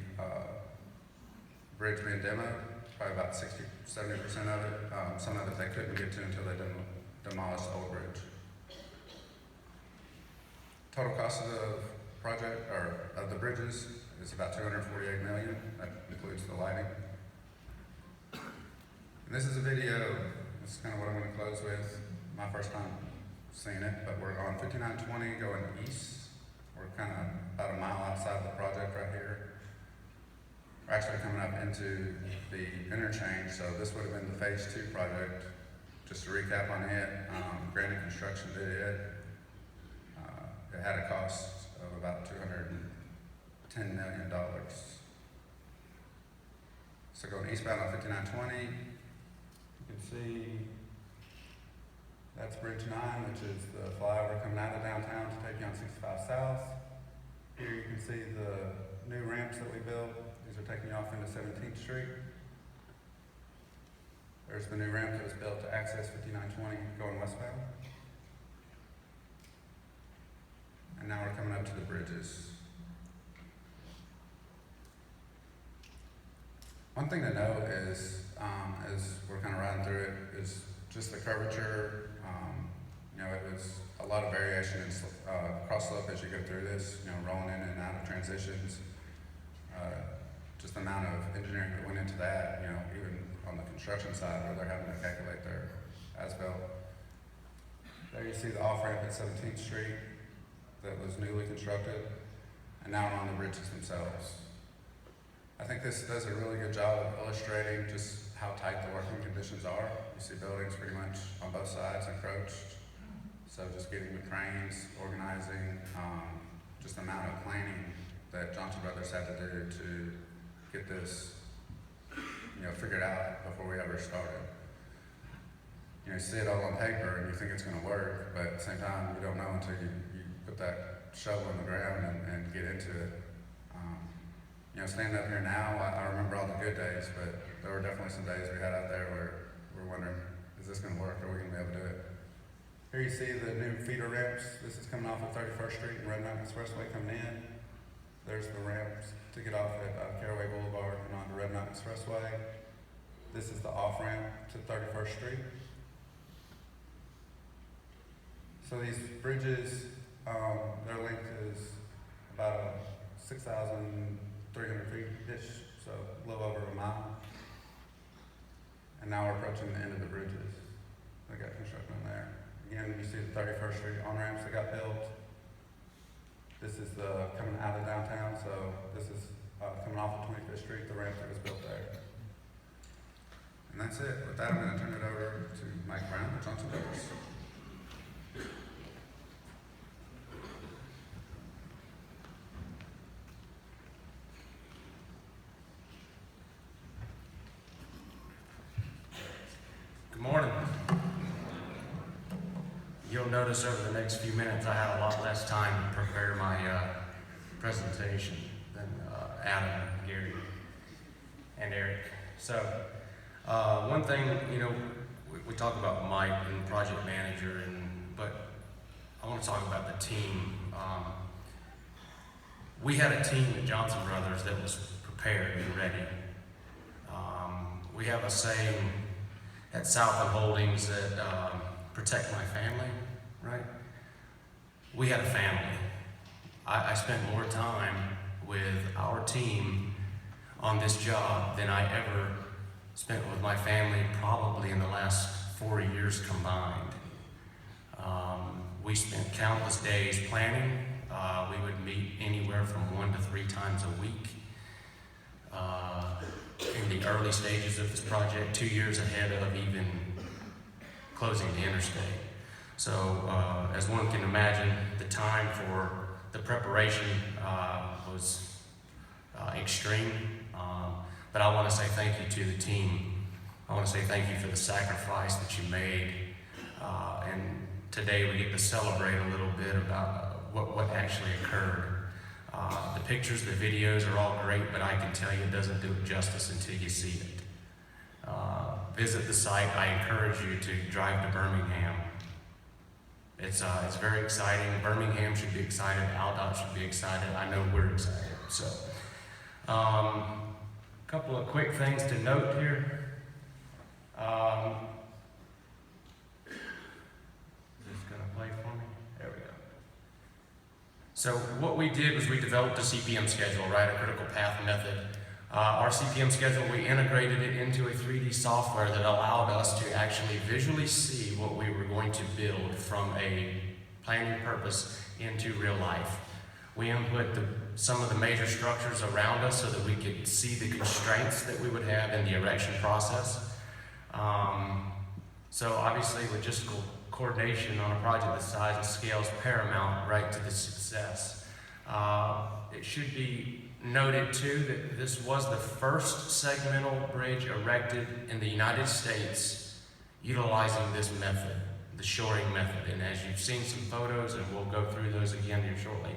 bridge being demoed, probably about 60-70% of it. Some of it they couldn't get to until they demolished the old bridge. Total cost of the project, or of the bridges, is about $248 million. That includes the lighting. And this is a video. This is kind of what I'm going to close with. My first time seeing it, but we're on 5920 going east. We're kind of about a mile outside the project right here. We're actually coming up into the interchange, so this would have been the phase 2 project. Just to recap on it, Granite Construction did it. It had a cost of about $210 million. So going eastbound on 5920, you can see that's Bridge 9, which is the flyover coming out of downtown to take you on 65 South. Here you can see the new ramps that we built. These are taking you off into 17th Street. There's the new ramp that was built to access 5920 going westbound. And now we're coming up to the bridges. One thing to note is, as we're kind of riding through it, is just the curvature. It was a lot of variation in cross slope as you go through this, rolling in and out of transitions. Just the amount of engineering that went into that, even on the construction side where they're having to calculate their as-built. There you see the off-ramp at 17th Street that was newly constructed, and now we're on the bridges themselves. I think this does a really good job of illustrating just how tight the working conditions are. You see buildings pretty much on both sides encroached. So just getting the cranes, organizing, just the amount of planning that Johnson Brothers had to do to get this, figured out before we ever started. You see it all on paper and you think it's gonna work, but at the same time, you don't know until you put that shovel in the ground and get into it. Standing up here now, I remember all the good days, but there were definitely some days we had out there where we're wondering, is this gonna work? Are we gonna be able to do it? Here you see the new feeder ramps. This is coming off of 31st Street and Red Mountain Expressway coming in. There's the ramps to get off at Caraway Boulevard and onto Red Mountain Expressway. This is the off-ramp to 31st Street. So these bridges, their length is about 6,300 feet-ish, so a little over a mile. And now we're approaching the end of the bridges. They got construction on there. Again, you see the 31st Street on-ramps that got built. This is the coming out of downtown, so this is coming off of 25th Street, the ramp that was built there. And that's it. With that, I'm going to turn it over to Mike Brown with Johnson Brothers.
Good morning. You'll notice over the next few minutes I had a lot less time to prepare my presentation than Adam, Gary, and Eric. So one thing, we talk about Mike and project manager, but I want to talk about the team. we had a team at Johnson Brothers that was prepared and ready. We have a saying at Southland Holdings that protect my family, right? We had a family. I spent more time with our team on this job than I ever spent with my family probably in the last 4 years combined. We spent countless days planning. We would meet anywhere from 1 to 3 times a week. In the early stages of this project, 2 years ahead of even closing the interstate. So, as one can imagine, the time for the preparation was extreme. But I want to say thank you to the team. I want to say thank you for the sacrifice that you made. And today we get to celebrate a little bit about what actually occurred. The pictures, the videos are all great, but I can tell you it doesn't do it justice until you see it. Visit the site. I encourage you to drive to Birmingham. It's very exciting. Birmingham should be excited. Aldott should be excited. I know we're excited. So, a couple of quick things to note here. Is this going to play for me? There we go. So what we did was we developed a CPM schedule, right? A critical path method. Our CPM schedule, we integrated it into a 3D software that allowed us to actually visually see what we were going to build from a planning purpose into real life. We input some of the major structures around us so that we could see the constraints that we would have in the erection process. So obviously logistical coordination on a project this size and scale is paramount, right, to the success. It should be noted too that this was the first segmental bridge erected in the United States utilizing this method, the shoring method. And as you've seen some photos, and we'll go through those again here shortly.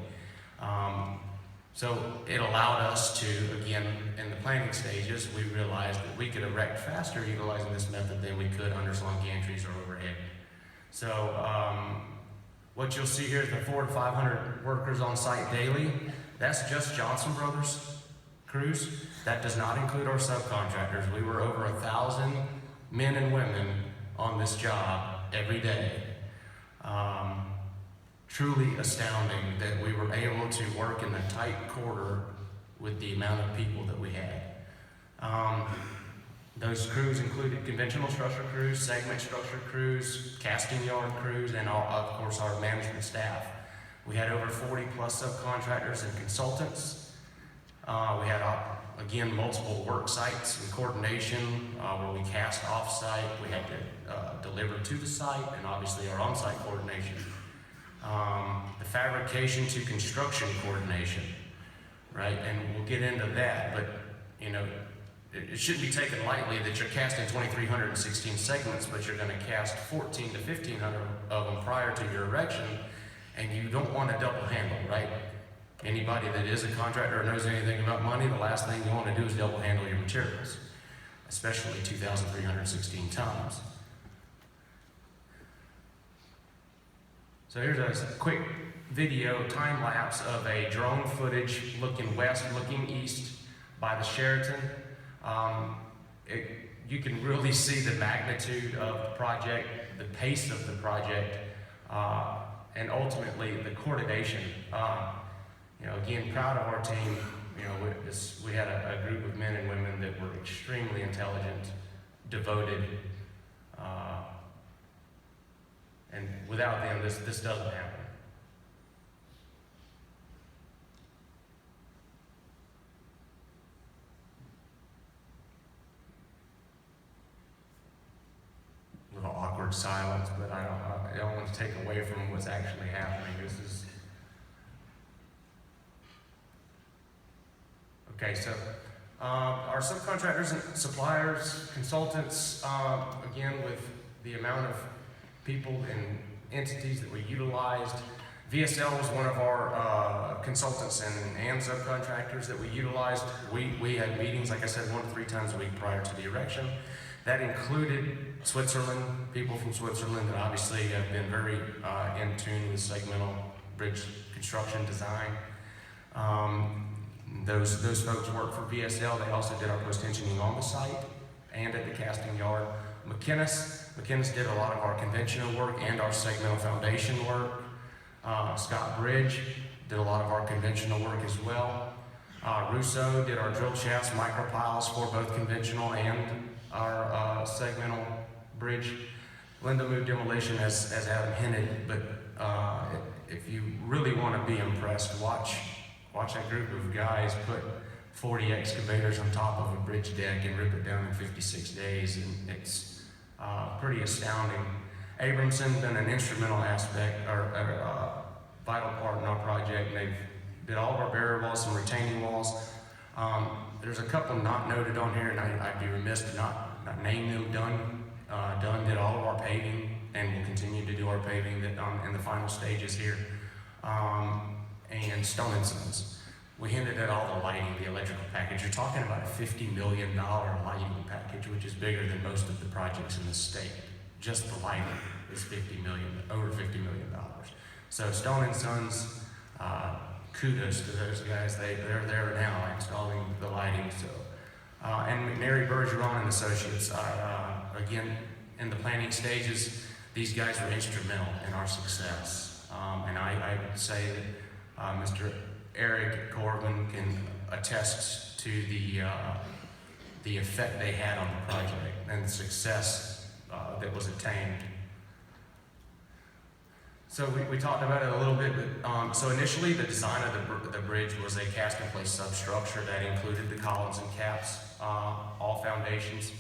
So it allowed us to, again, in the planning stages, we realized that we could erect faster utilizing this method than we could underslung gantries or overhead. So what you'll see here is the 400 to 500 workers on site daily. That's just Johnson Brothers crews. That does not include our subcontractors. We were over 1,000 men and women on this job every day. Truly astounding that we were able to work in the tight quarter with the amount of people that we had. Those crews included conventional structure crews, segment structure crews, casting yard crews, and of course our management staff. We had over 40 plus subcontractors and consultants. We had, again, multiple work sites and coordination where we cast off-site. We had to deliver to the site, and obviously our on-site coordination. The fabrication to construction coordination, right? And we'll get into that, but you know, it shouldn't be taken lightly that you're casting 2,316 segments, but you're going to cast 14 to 1,500 of them prior to your erection, and you don't want a double handle, right? Anybody that is a contractor or knows anything about money, the last thing you want to do is double handle your materials, especially 2,316 times. So here's a quick video time lapse of a drone footage looking west, looking east by the Sheraton. You can really see the magnitude of the project, the pace of the project, and ultimately the coordination. You know, again, proud of our team. You know, we had a group of men and women that were extremely intelligent, devoted, and without them, this doesn't happen. A little awkward silence, but I don't want to take away from what's actually happening. This is okay. So our subcontractors and suppliers, consultants, again, with the amount of people and entities that we utilized. VSL was one of our consultants and subcontractors that we utilized. We had meetings, like I said, 1 to 3 times a week prior to the erection. That included Switzerland, people from Switzerland that obviously have been very in tune with segmental bridge construction design. Those folks work for VSL. They also did our post-tensioning on the site and at the casting yard. McKinnis did a lot of our conventional work and our segmental foundation work. Scott Bridge did a lot of our conventional work as well. Russo did our drill shafts, micropiles for both conventional and our segmental bridge. Linda moved demolition as Adam hinted, but if you really want to be impressed, watch a group of guys put 40 excavators on top of a bridge deck and rip it down in 56 days, and it's pretty astounding. Abramson been an instrumental aspect or vital part in our project. They've did all of our barrier walls, some retaining walls. There's a couple not noted on here, and I'd be remiss to not name them. Dunn did all of our paving and will continue to do our paving in the final stages here. And Stone & Sons. We hinted at all the lighting, the electrical package. You're talking about a $50 million lighting package, which is bigger than most of the projects in the state. Just the lighting is over $50 million. So Stone & Sons, kudos to those guys. They're there now installing the lighting. So, and McNary Bergeron and Associates, again, in the planning stages, these guys were instrumental in our success. And I would say that Mr. Eric Corbin can attest to the effect they had on the project and the success that was attained. So we talked about it a little bit, but so initially the design of the bridge was a cast-in-place substructure that included the columns and caps, all foundations.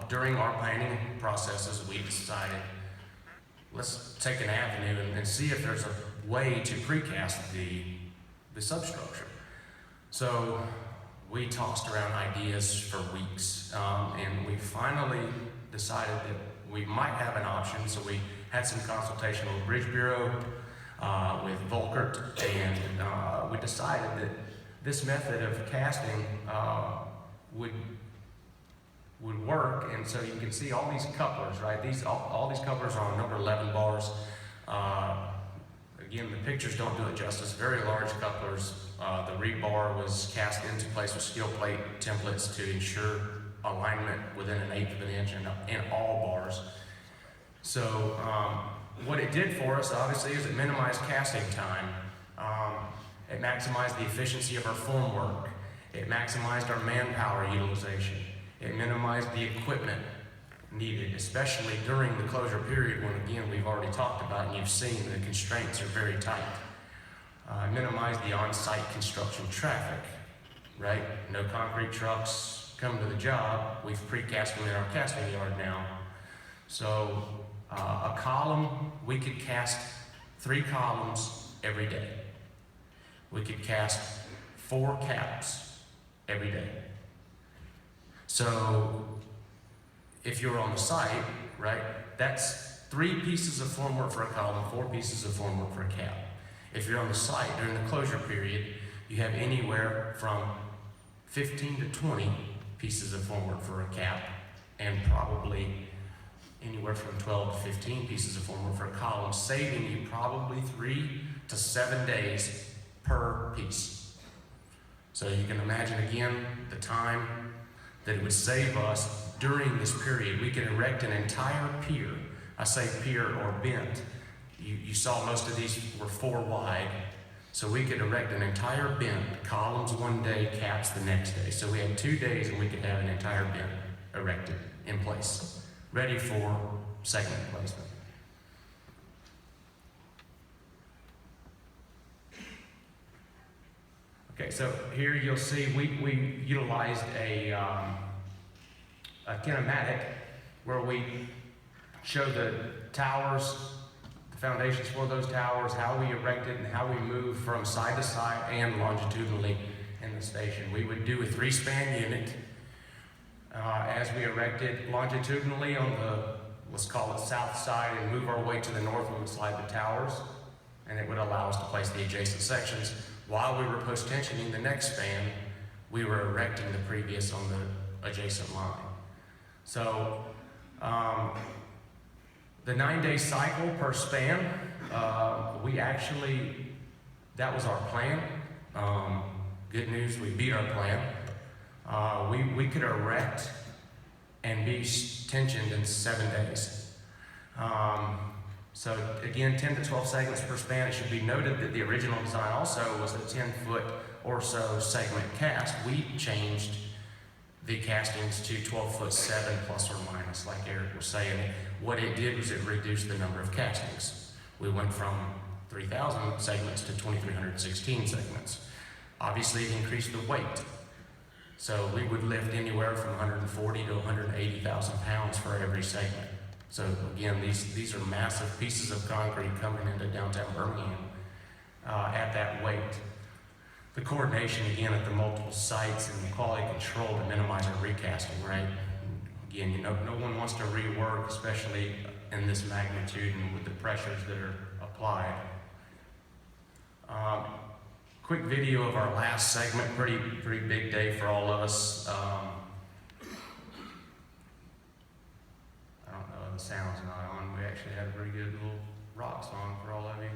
During our planning processes, we decided, let's take an avenue and see if there's a way to precast the substructure. So we tossed around ideas for weeks, and we finally decided that we might have an option. So we had some consultation with Bridge Bureau, with Volkert, and we decided that this method of casting would work. And so you can see all these couplers, right? All these couplers are on number 11 bars. Again, the pictures don't do it justice. Very large couplers. The rebar was cast into place with steel plate templates to ensure alignment within 1/8 of an inch in all bars. So what it did for us, obviously, is it minimized casting time. It maximized the efficiency of our form work. It maximized our manpower utilization. It minimized the equipment needed, especially during the closure period when, again, we've already talked about and you've seen the constraints are very tight. Minimized the on-site construction traffic, right? No concrete trucks come to the job. We've precast them in our casting yard now. So a column, we could cast 3 columns every day. We could cast 4 caps every day. So if you're on the site, right, that's 3 pieces of formwork for a column, 4 pieces of formwork for a cap. If you're on the site during the closure period, you have anywhere from 15 to 20 pieces of formwork for a cap, and probably anywhere from 12 to 15 pieces of formwork for a column, saving you probably 3 to 7 days per piece. So you can imagine again the time that it would save us during this period. We could erect an entire pier. I say pier or bent. You saw most of these were 4 wide. So we could erect an entire bent, columns one day, caps the next day. So we had 2 days and we could have an entire bent erected in place, ready for segment placement. Okay, so here you'll see we utilized a kinematic where we show the towers, the foundations for those towers, how we erected and how we moved from side to side and longitudinally in the station. We would do a 3-span unit as we erected longitudinally on the, let's call it south side, and move our way to the north. We would slide the towers, and it would allow us to place the adjacent sections. While we were post-tensioning the next span, we were erecting the previous on the adjacent line. So the 9-day cycle per span, we actually that was our plan. Good news, we beat our plan. We could erect and be tensioned in 7 days. So again, 10 to 12 segments per span. It should be noted that the original design also was a 10-foot or so segment cast. We changed the castings to 12-foot 7 plus or minus, like Eric was saying. What it did was it reduced the number of castings. We went from 3,000 segments to 2,316 segments. Obviously, it increased the weight. So we would lift anywhere from 140 to 180,000 pounds for every segment. So again, these are massive pieces of concrete coming into downtown Birmingham at that weight. The coordination, again, at the multiple sites and the quality control to minimize our recasting, right? Again, no one wants to rework, especially in this magnitude and with the pressures that are applied. Quick video of our last segment, pretty big day for all of us. I don't know, the sound's not on. We actually had a pretty good little rock song for all of you.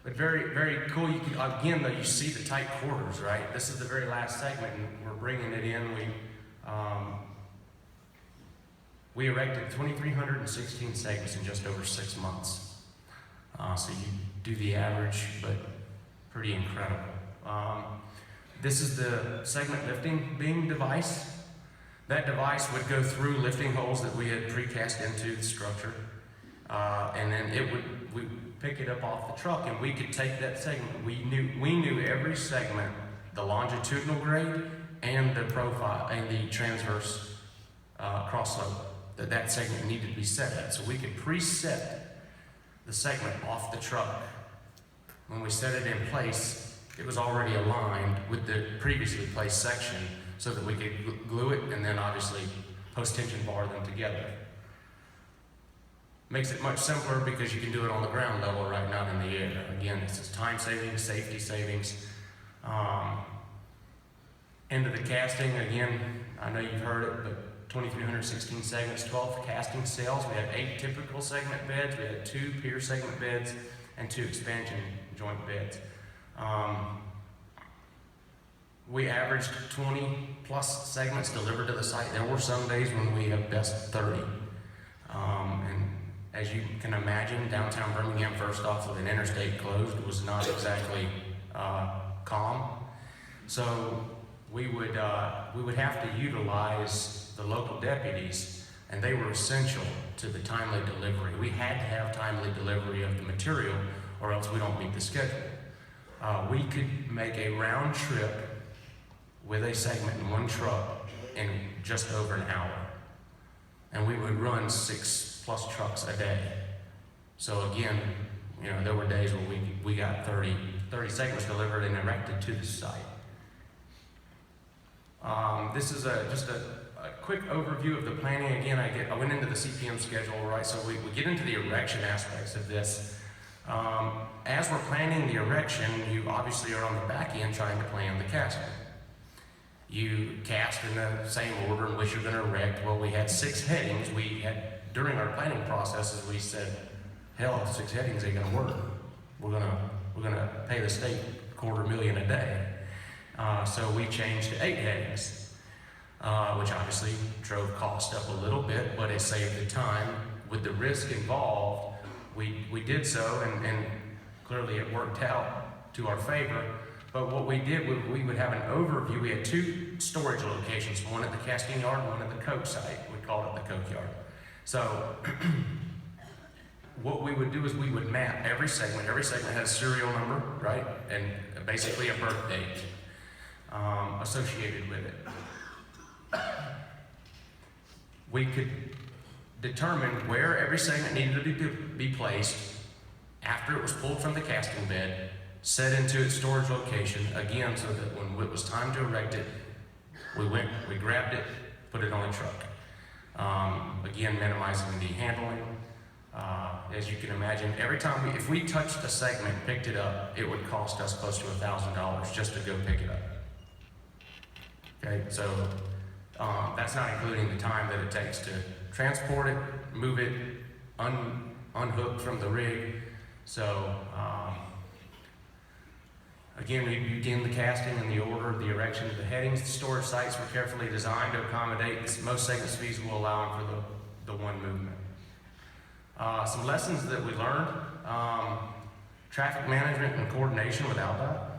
But very cool. You can, again, though, you see the tight quarters, right? This is the very last segment, and we're bringing it in. We erected 2,316 segments in just over 6 months. So you do the average, but pretty incredible. This is the segment lifting beam device. That device would go through lifting holes that we had precast into the structure, and then we pick it up off the truck, and we could take that segment. We knew every segment, the longitudinal grade and the profile and the transverse cross slope that segment needed to be set at. So we could preset the segment off the truck. When we set it in place, it was already aligned with the previously placed section so that we could glue it and then obviously post-tension bar them together. Makes it much simpler because you can do it on the ground level, right, not in the air. Again, this is time savings, safety savings. Into the casting, again, I know you've heard it, but 2,316 segments, 12 casting cells. We had 8 typical segment beds. We had 2 pier segment beds and 2 expansion joint beds. We averaged 20 plus segments delivered to the site. There were some days when we have best 30. And as you can imagine, downtown Birmingham, first off, with an interstate closed, was not exactly calm. So we would have to utilize the local deputies, and they were essential to the timely delivery. We had to have timely delivery of the material, or else we don't meet the schedule. We could make a round trip with a segment in one truck in just over an hour. And we would run 6+ trucks a day. So again, there were days where we got 30 segments delivered and erected to the site. This is just a quick overview of the planning. Again, I went into the CPM schedule, right? So we get into the erection aspects of this. As we're planning the erection, you obviously are on the back end trying to plan the casting. You cast in the same order in which you're going to erect. Well, we had 6 headings. During our planning processes, we said, hell, 6 headings ain't going to work. We're going to pay the state $250,000 a day. So we changed to 8 headings, which obviously drove cost up a little bit, but it saved the time. With the risk involved, we did so, and clearly it worked out to our favor. But what we did, we would have an overview. We had 2 storage locations, one at the casting yard, one at the coke site. We called it the coke yard. So what we would do is we would map every segment. Every segment has a serial number, right? And basically a birth date associated with it. We could determine where every segment needed to be placed after it was pulled from the casting bed, set into its storage location, again, so that when it was time to erect it, we grabbed it, put it on a truck. Again, minimizing the handling. As you can imagine, every time if we touched a segment, picked it up, it would cost us close to $1,000 just to go pick it up. Okay, so that's not including the time that it takes to transport it, move it, unhook from the rig, So, again, we begin the casting and the order of the erection of the headings. The storage sites were carefully designed to accommodate most segment speeds will allow for the one movement. Some lessons that we learned, traffic management and coordination with ALDOT.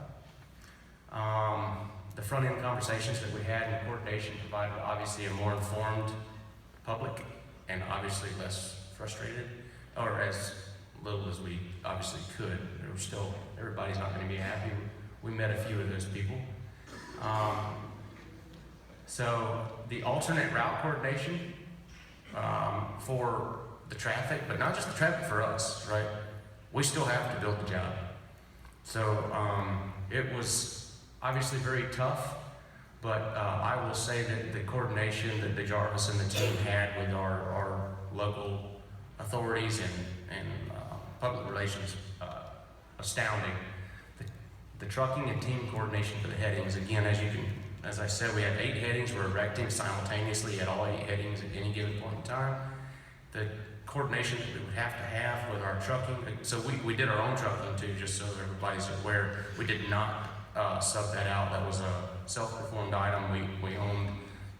The front end conversations that we had in coordination provided obviously a more informed public and obviously less frustrated, or as little as we obviously could. There were still, everybody's not going to be happy. We met a few of those people. So the alternate route coordination for the traffic, but not just the traffic for us, right? We still have to build the job. So it was obviously very tough, but I will say that the coordination that the Jarvis and the team had with our local authorities and public relations, astounding. The trucking and team coordination for the headings, again, as I said, we had 8 headings we're erecting simultaneously at all 8 headings at any given point in time. The coordination that we would have to have with our trucking, so we did our own trucking too, just so everybody's aware. We did not sub that out. That was a self-performed item. We owned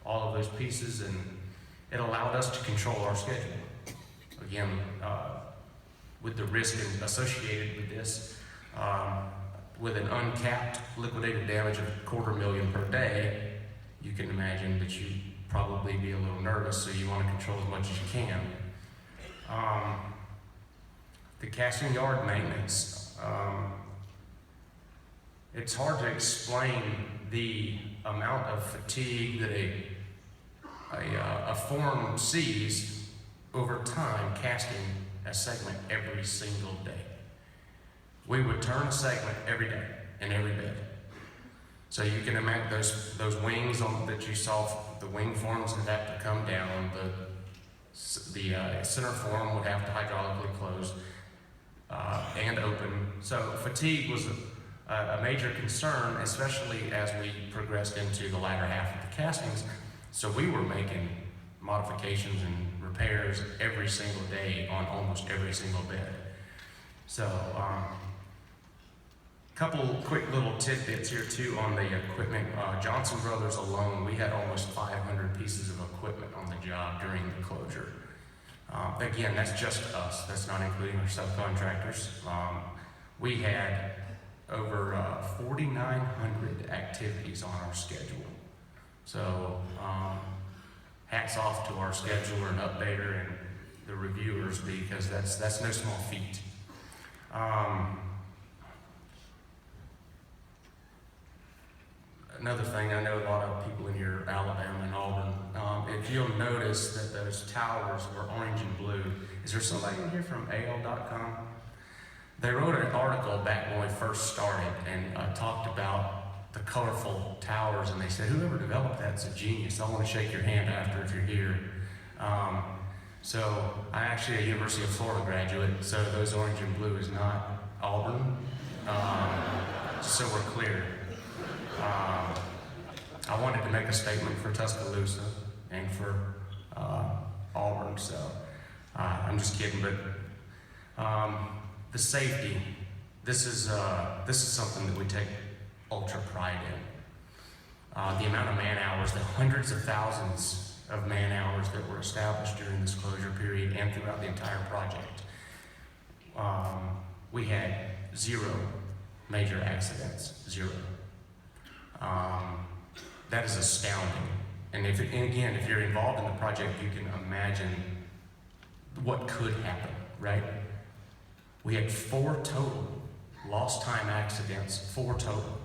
all of those pieces, and it allowed us to control our schedule. Again, with the risk associated with this, with an uncapped liquidated damage of $250,000 per day, you can imagine that you'd probably be a little nervous, so you want to control as much as you can. The casting yard maintenance. It's hard to explain the amount of fatigue that a form sees over time casting a segment every single day. We would turn a segment every day in every bed. So you can imagine those wings that you saw, the wing forms would have to come down, the center form would have to hydraulically close and open. So fatigue was a major concern, especially as we progressed into the latter half of the castings. So we were making modifications and repairs every single day on almost every single bed. So couple quick little tidbits here too on the equipment. Johnson Brothers alone, we had almost 500 pieces of equipment on the job during the closure. Again, that's just us. That's not including our subcontractors. We had over 4,900 activities on our schedule. So hats off to our scheduler and updater and the reviewers, because that's no small feat. Another thing, I know a lot of people in here, Alabama and Auburn, if you'll notice that those towers were orange and blue. Is there somebody in here from AL.com? They wrote an article back when we first started and talked about the colorful towers, and they said, whoever developed that's a genius. I want to shake your hand after if you're here. So I'm actually a University of Florida graduate, so those orange and blue is not Auburn, so we're clear. I wanted to make a statement for Tuscaloosa and for Auburn, so I'm just kidding. But the safety, this is something that we take ultra pride in. The amount of man hours, the hundreds of thousands of man hours that were established during this closure period and throughout the entire project. We had 0 major accidents, 0. That is astounding. And again, if you're involved in the project, you can imagine what could happen, right? We had 4 total lost time accidents, 4 total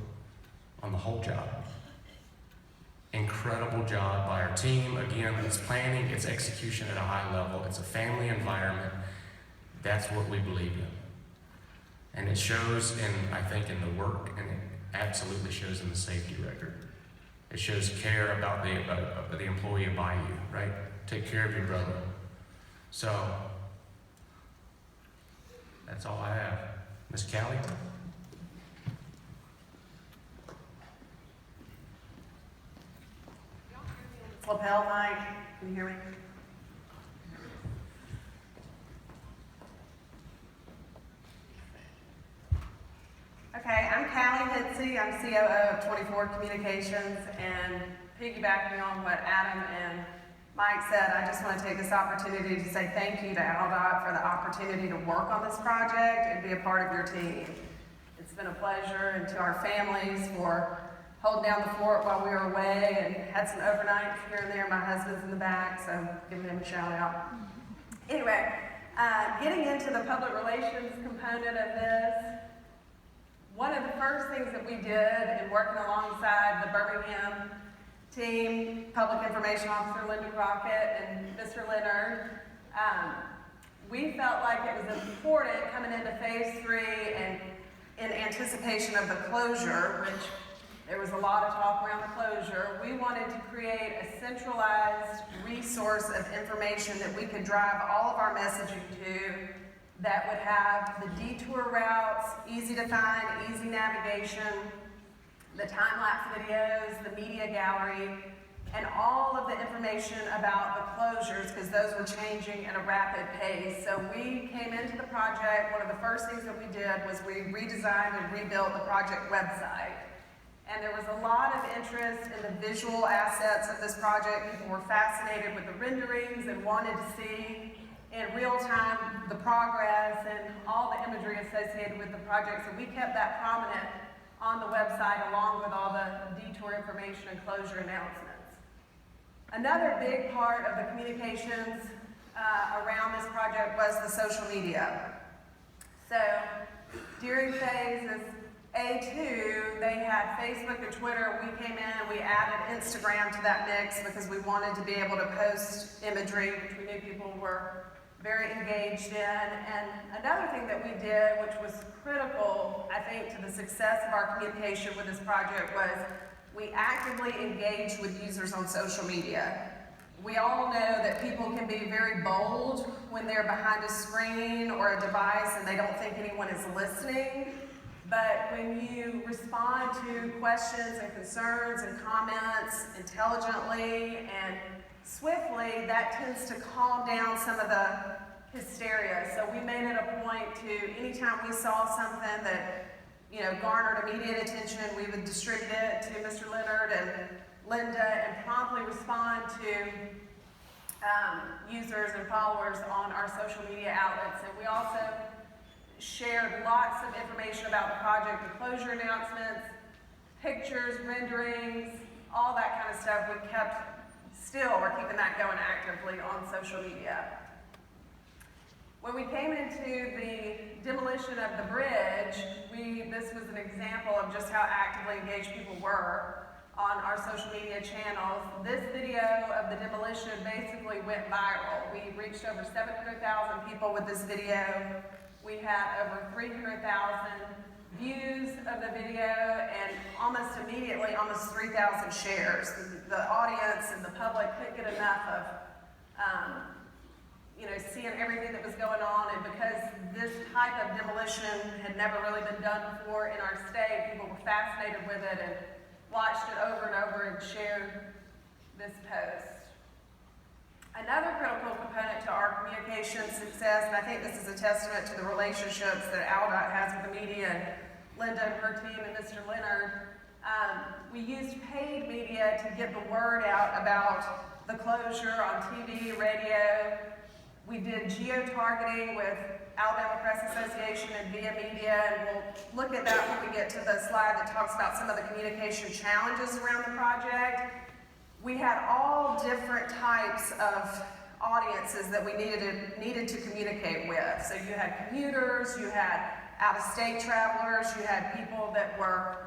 on the whole job. Incredible job by our team. Again, it's planning, it's execution at a high level, it's a family environment. That's what we believe in. And it shows I think in the work, and it absolutely shows in the safety record. It shows care about the employee by you, right? Take care of your brother. So, that's all I have. Ms. Callie?
Lapel mic, can you hear me?
Lindsay. I'm COO of 24 Communications, and piggybacking on what Adam and Mike said, I just want to take this opportunity to say thank you to ALDOT for the opportunity to work on this project and be a part of your team. It's been a pleasure, and to our families for holding down the fort while we were away and had some overnights here and there. My husband's in the back, so giving him a shout out. Anyway, getting into the public relations component of this, one of the first things that we did in working alongside the Birmingham team, Public Information Officer Linda Crockett and Mr. Leonard, we felt like it was important coming into phase 3 and in anticipation of the closure, which there was a lot of talk around the closure. We wanted to create a centralized resource of information that we could drive all of our messaging to, that would have the detour routes, easy to find, easy navigation, the time-lapse videos, the media gallery, and all of the information about the closures, because those were changing at a rapid pace. So we came into the project, one of the first things that we did was we redesigned and rebuilt the project website. And there was a lot of interest in the visual assets of this project. People were fascinated with the renderings and wanted to see in real time the progress and all the imagery associated with the project. So we kept that prominent on the website along with all the detour information and closure announcements. Another big part of the communications around this project was the social media. So during phases A2, they had Facebook and Twitter. We came in and we added Instagram to that mix because we wanted to be able to post imagery, which we knew people were very engaged in. And another thing that we did, which was critical, I think, to the success of our communication with this project, was we actively engaged with users on social media. We all know that people can be very bold when they're behind a screen or a device and they don't think anyone is listening. But when you respond to questions and concerns and comments intelligently and swiftly, that tends to calm down some of the hysteria. So we made it a point to, anytime we saw something that, garnered immediate attention, we would distribute it to Mr. Leonard and Linda and promptly respond to users and followers on our social media outlets. And we also shared lots of information about the project, the closure announcements, pictures, renderings, all that kind of stuff. We're keeping that going actively on social media. When we came into the demolition of the bridge, this was an example of just how actively engaged people were on our social media channels. This video of the demolition basically went viral. We reached over 700,000 people with this video. We had over 300,000 views of the video and almost immediately almost 3,000 shares. The audience and the public couldn't get enough of seeing everything that was going on, and because this type of demolition had never really been done before in our state, people were fascinated with it and watched it over and over and shared this post. Another critical component to our communication success, and I think this is a testament to the relationships that ALDOT has with the media, and Linda and her team and Mr. Leonard, we used paid media to get the word out about the closure on TV, radio. We did geo-targeting with Alabama Press Association and Via Media, and we'll look at that when we get to the slide that talks about some of the communication challenges around the project. We had all different types of audiences that we needed to communicate with. So you had commuters, you had out-of-state travelers, you had people that were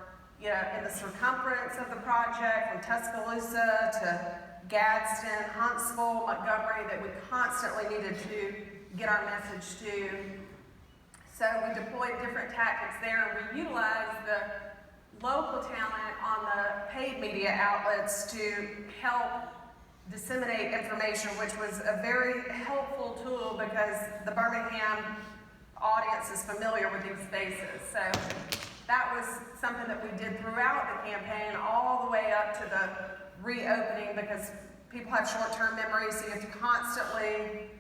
in the circumference of the project, from Tuscaloosa to Gadsden, Huntsville, Montgomery, that we constantly needed to get our message to. So we deployed different tactics there, and we utilized the local talent on the paid media outlets to help disseminate information, which was a very helpful tool because the Birmingham audience is familiar with these spaces. So that was something that we did throughout the campaign, all the way up to the reopening, because people have short-term memories, so you have to constantly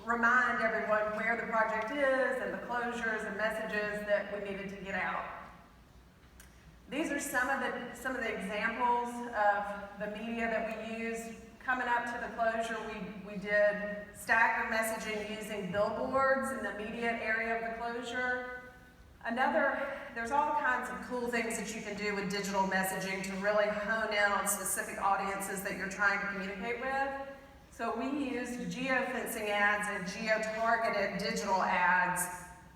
remind everyone where the project is and the closures and messages that we needed to get out. These are some of the examples of the media that we use. Coming up to the closure, we did staggered messaging using billboards in the immediate area of the closure. There's all kinds of cool things that you can do with digital messaging to really hone in on specific audiences that you're trying to communicate with. So we used geofencing ads and geo-targeted digital ads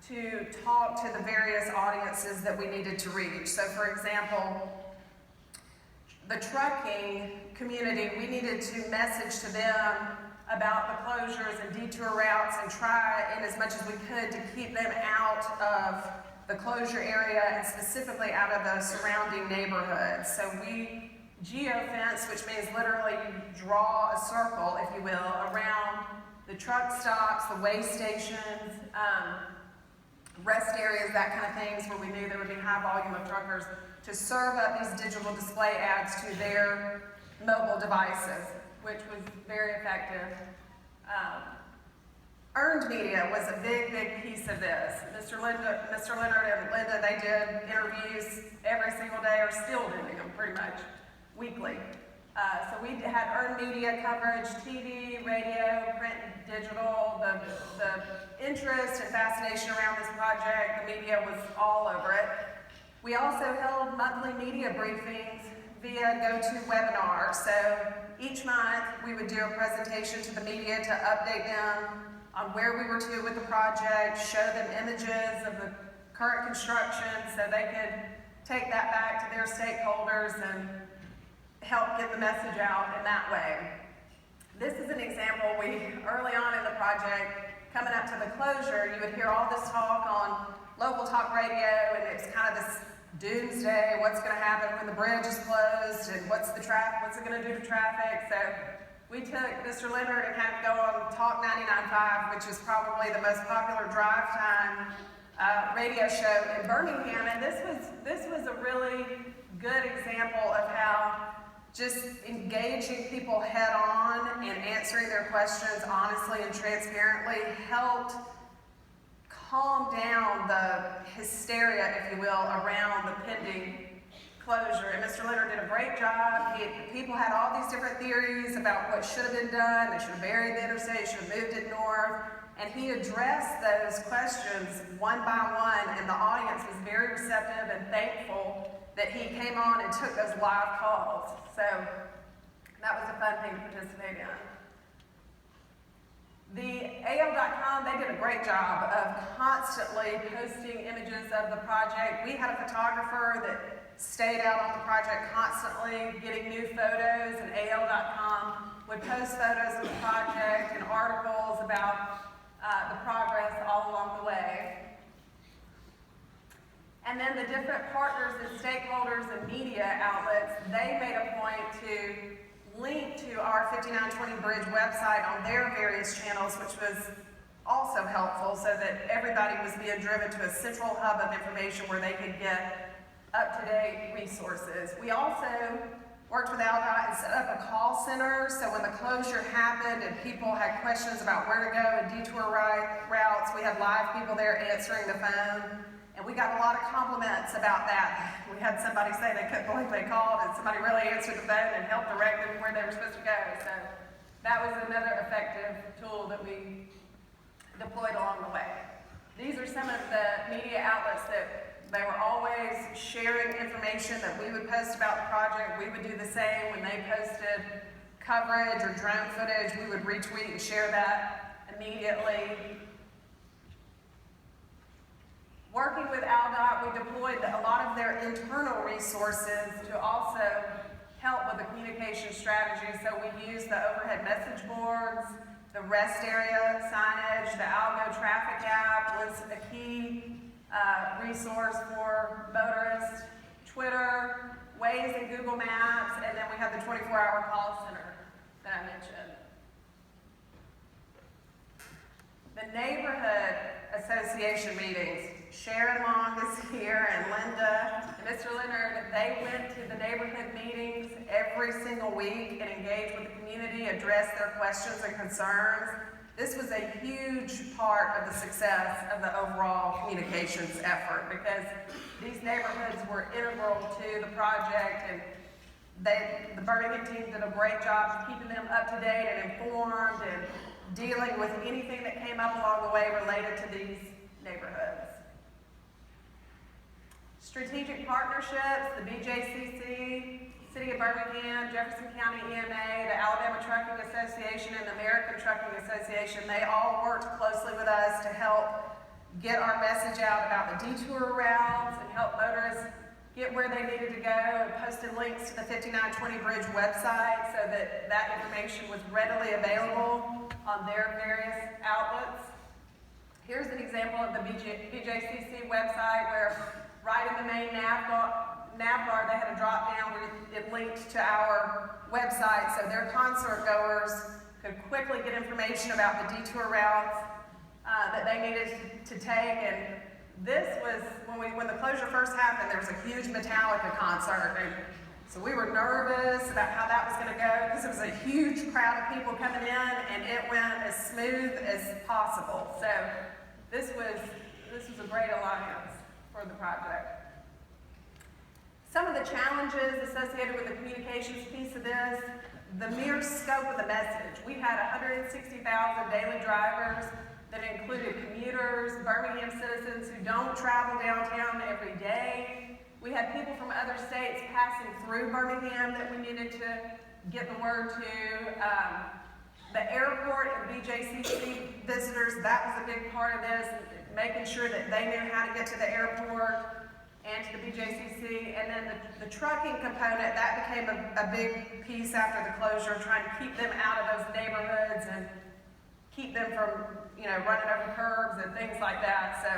to talk to the various audiences that we needed to reach. So for example, the trucking community, we needed to message to them about the closures and detour routes and try in as much as we could to keep them out of the closure area and specifically out of the surrounding neighborhoods. So we geofence, which means literally you draw a circle, if you will, around the truck stops, the way stations, rest areas, that kind of things where we knew there would be high volume of truckers, to serve up these digital display ads to their mobile devices, which was very effective. Earned media was a big, big piece of this. Mr. Leonard and Linda, they did interviews every single day, or still doing them pretty much weekly. So we had earned media coverage, TV, radio, print, and digital. The interest and fascination around this project, the media was all over it. We also held monthly media briefings via GoToWebinar. So each month we would do a presentation to the media to update them on where we were to with the project, show them images of the current construction so they could take that back to their stakeholders and help get the message out in that way. This is an example. Early on in the project, coming up to the closure, you would hear all this talk on local talk radio, and it's kind of this doomsday, what's going to happen when the bridge is closed, and what's it going to do to traffic. So we took Mr. Leonard and had him go on Talk 99.5, which is probably the most popular drive time radio show in Birmingham, and this was a really good example of how just engaging people head on and answering their questions honestly and transparently helped calm down the hysteria, if you will, around the pending closure. And Mr. Leonard did a great job. People had all these different theories about what should have been done. They should have buried the interstate, should have moved it north. And he addressed those questions one by one, and the audience was very receptive and thankful that he came on and took those live calls. So that was a fun thing to participate in. The AL.com, they did a great job of constantly posting images of the project. We had a photographer that stayed out on the project constantly getting new photos, and AL.com would post photos of the project and articles about the progress all along the way. And then the different partners and stakeholders and media outlets, they made a point to link to our 5920 Bridge website on their various channels, which was also helpful so that everybody was being driven to a central hub of information where they could get up-to-date resources. We also worked with ALDOT and set up a call center, so when the closure happened and people had questions about where to go and detour routes, we had live people there answering the phone. And we got a lot of compliments about that. We had somebody say they couldn't believe they called, and somebody really answered the phone and helped direct them where they were supposed to go. So that was another effective tool that we deployed along the way. These are some of the media outlets that they were always sharing information that we would post about the project. We would do the same when they posted coverage or drone footage. We would retweet and share that immediately. Working with ALDOT, we deployed a lot of their internal resources to also help with the communication strategy. So we used the overhead message boards, the rest area signage, the Algo traffic app was a key resource for motorists, Twitter, Waze and Google Maps, and then we had the 24-hour call center that I mentioned. The neighborhood association meetings, Sharon Long is here, and Linda, and Mr. Leonard, they went to the neighborhood meetings every single week and engaged with the community, addressed their questions and concerns. This was a huge part of the success of the overall communications effort because these neighborhoods were integral to the project, and the Birmingham team did a great job of keeping them up to date and informed and dealing with anything that came up along the way related to these neighborhoods. Strategic partnerships, the BJCC, City of Birmingham, Jefferson County EMA, the Alabama Trucking Association, and the American Trucking Association, they all worked closely with us to help get our message out about the detour routes and help motorists get where they needed to go, and posted links to the 5920 Bridge website so that that information was readily available on their various outlets. Here's an example of the BJCC website where right in the main nav bar, they had a drop down where it linked to our website so their concert goers could quickly get information about the detour routes that they needed to take. And this was, when the closure first happened, there was a huge Metallica concert. And so we were nervous about how that was going to go because it was a huge crowd of people coming in, and it went as smooth as possible. So this was a great alliance for the project. Some of the challenges associated with the communications piece of this, the mere scope of the message. We had 160,000 daily drivers that included commuters, Birmingham citizens who don't travel downtown every day. We had people from other states passing through Birmingham that we needed to get the word to. The airport and BJCC visitors, that was a big part of this, making sure that they knew how to get to the airport and to the BJCC. And then the trucking component, that became a big piece after the closure, trying to keep them out of those neighborhoods and keep them from, running over curbs and things like that. So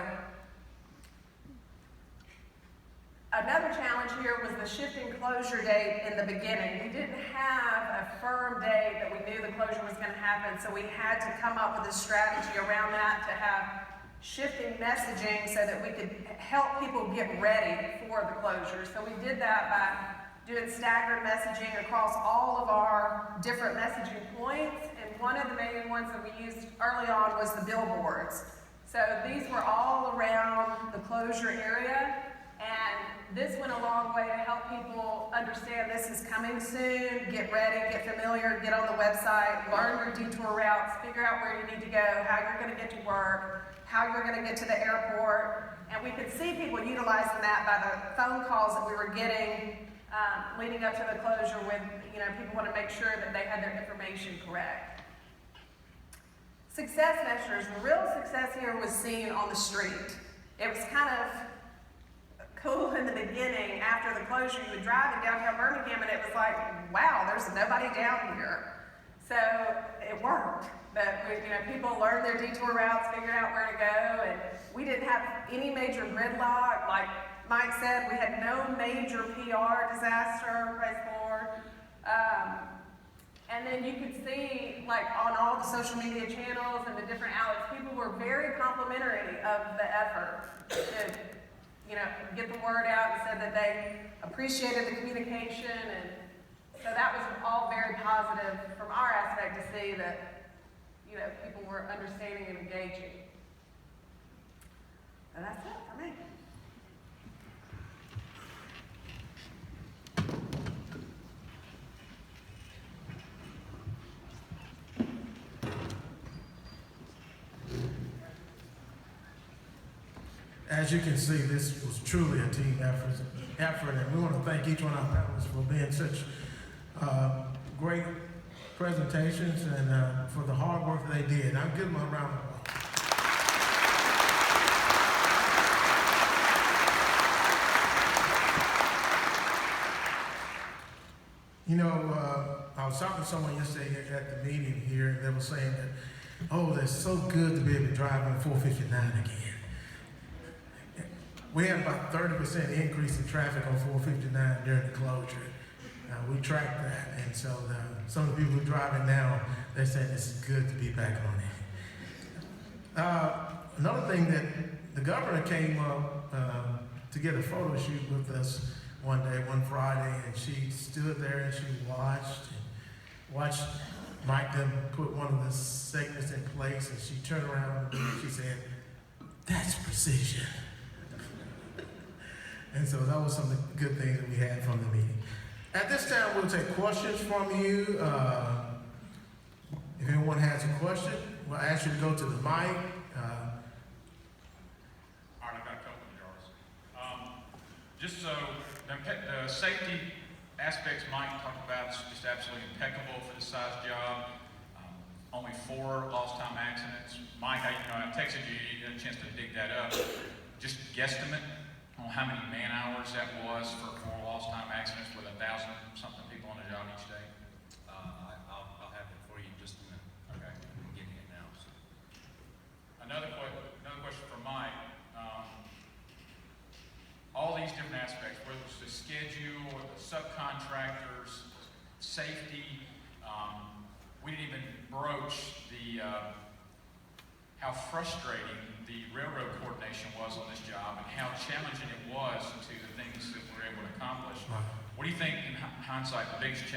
another challenge here was the shifting closure date in the beginning. We didn't have a firm date that we knew the closure was going to happen, so we had to come up with a strategy around that to have shifting messaging so that we could help people get ready for the closure. So we did that by doing staggered messaging across all of our different messaging points. And one of the main ones that we used early on was the billboards. So these were all around the closure area, and this went a long way to help people understand this is coming soon, get ready, get familiar, get on the website, learn your detour routes, figure out where you need to go, how you're going to get to work, how you're going to get to the airport. And we could see people utilizing that by the phone calls that we were getting leading up to the closure with, people want to make sure that they had their information correct. Success measures. The real success here was seen on the street. It was kind of cool in the beginning. After the closure, you would drive in downtown Birmingham and it was like, wow, there's nobody down here. So it worked. But people learned their detour routes, figured out where to go, and we didn't have any major gridlock. Like Mike said, we had no major PR disaster, praise the Lord. And then you could see, like on all the social media channels and the different outlets, people were very complimentary of the effort to, get the word out and said that they appreciated the communication, and so that was all very positive from our aspect to see that, people were understanding and engaging. And that's it for me.
As you can see, this was truly a team effort, and we want to thank each one of our panelists for being such great presentations and for the hard work that they did. I'll give them a round of applause. I was talking to someone yesterday at the meeting here, and they were saying that, oh, that's so good to be able to drive on 459 again. We had about 30% increase in traffic on 459 during the closure. We tracked that, and so some of the people who are driving now, they're saying it's good to be back on it. Another thing that the governor came up to get a photo shoot with us one day, one Friday, and she stood there and she watched. watched Mike then put one of the segments in place, and she turned around and she said, "That's precision." And so that was some of the good things that we had from the meeting. At this time, we'll take questions from you. If anyone has a question, we'll ask you to go to the mic.
All right, I've got a couple of jars. Just so, the safety aspects Mike talked about is just absolutely impeccable for this size job. Only 4 lost time accidents. Mike, I texted you, you had a chance to dig that up. Just guesstimate on how many man hours that was for 4 lost time accidents with 1,000 something people on the job each day.
I'll have it for you in just a minute.
Okay.
I'm getting it now.
Another question for Mike. All these different aspects, whether it's the schedule or the subcontractors, safety, we didn't even broach the how frustrating the railroad coordination was on this job and how challenging it was to the things that we were able to accomplish. What do you think, in hindsight, the biggest challenge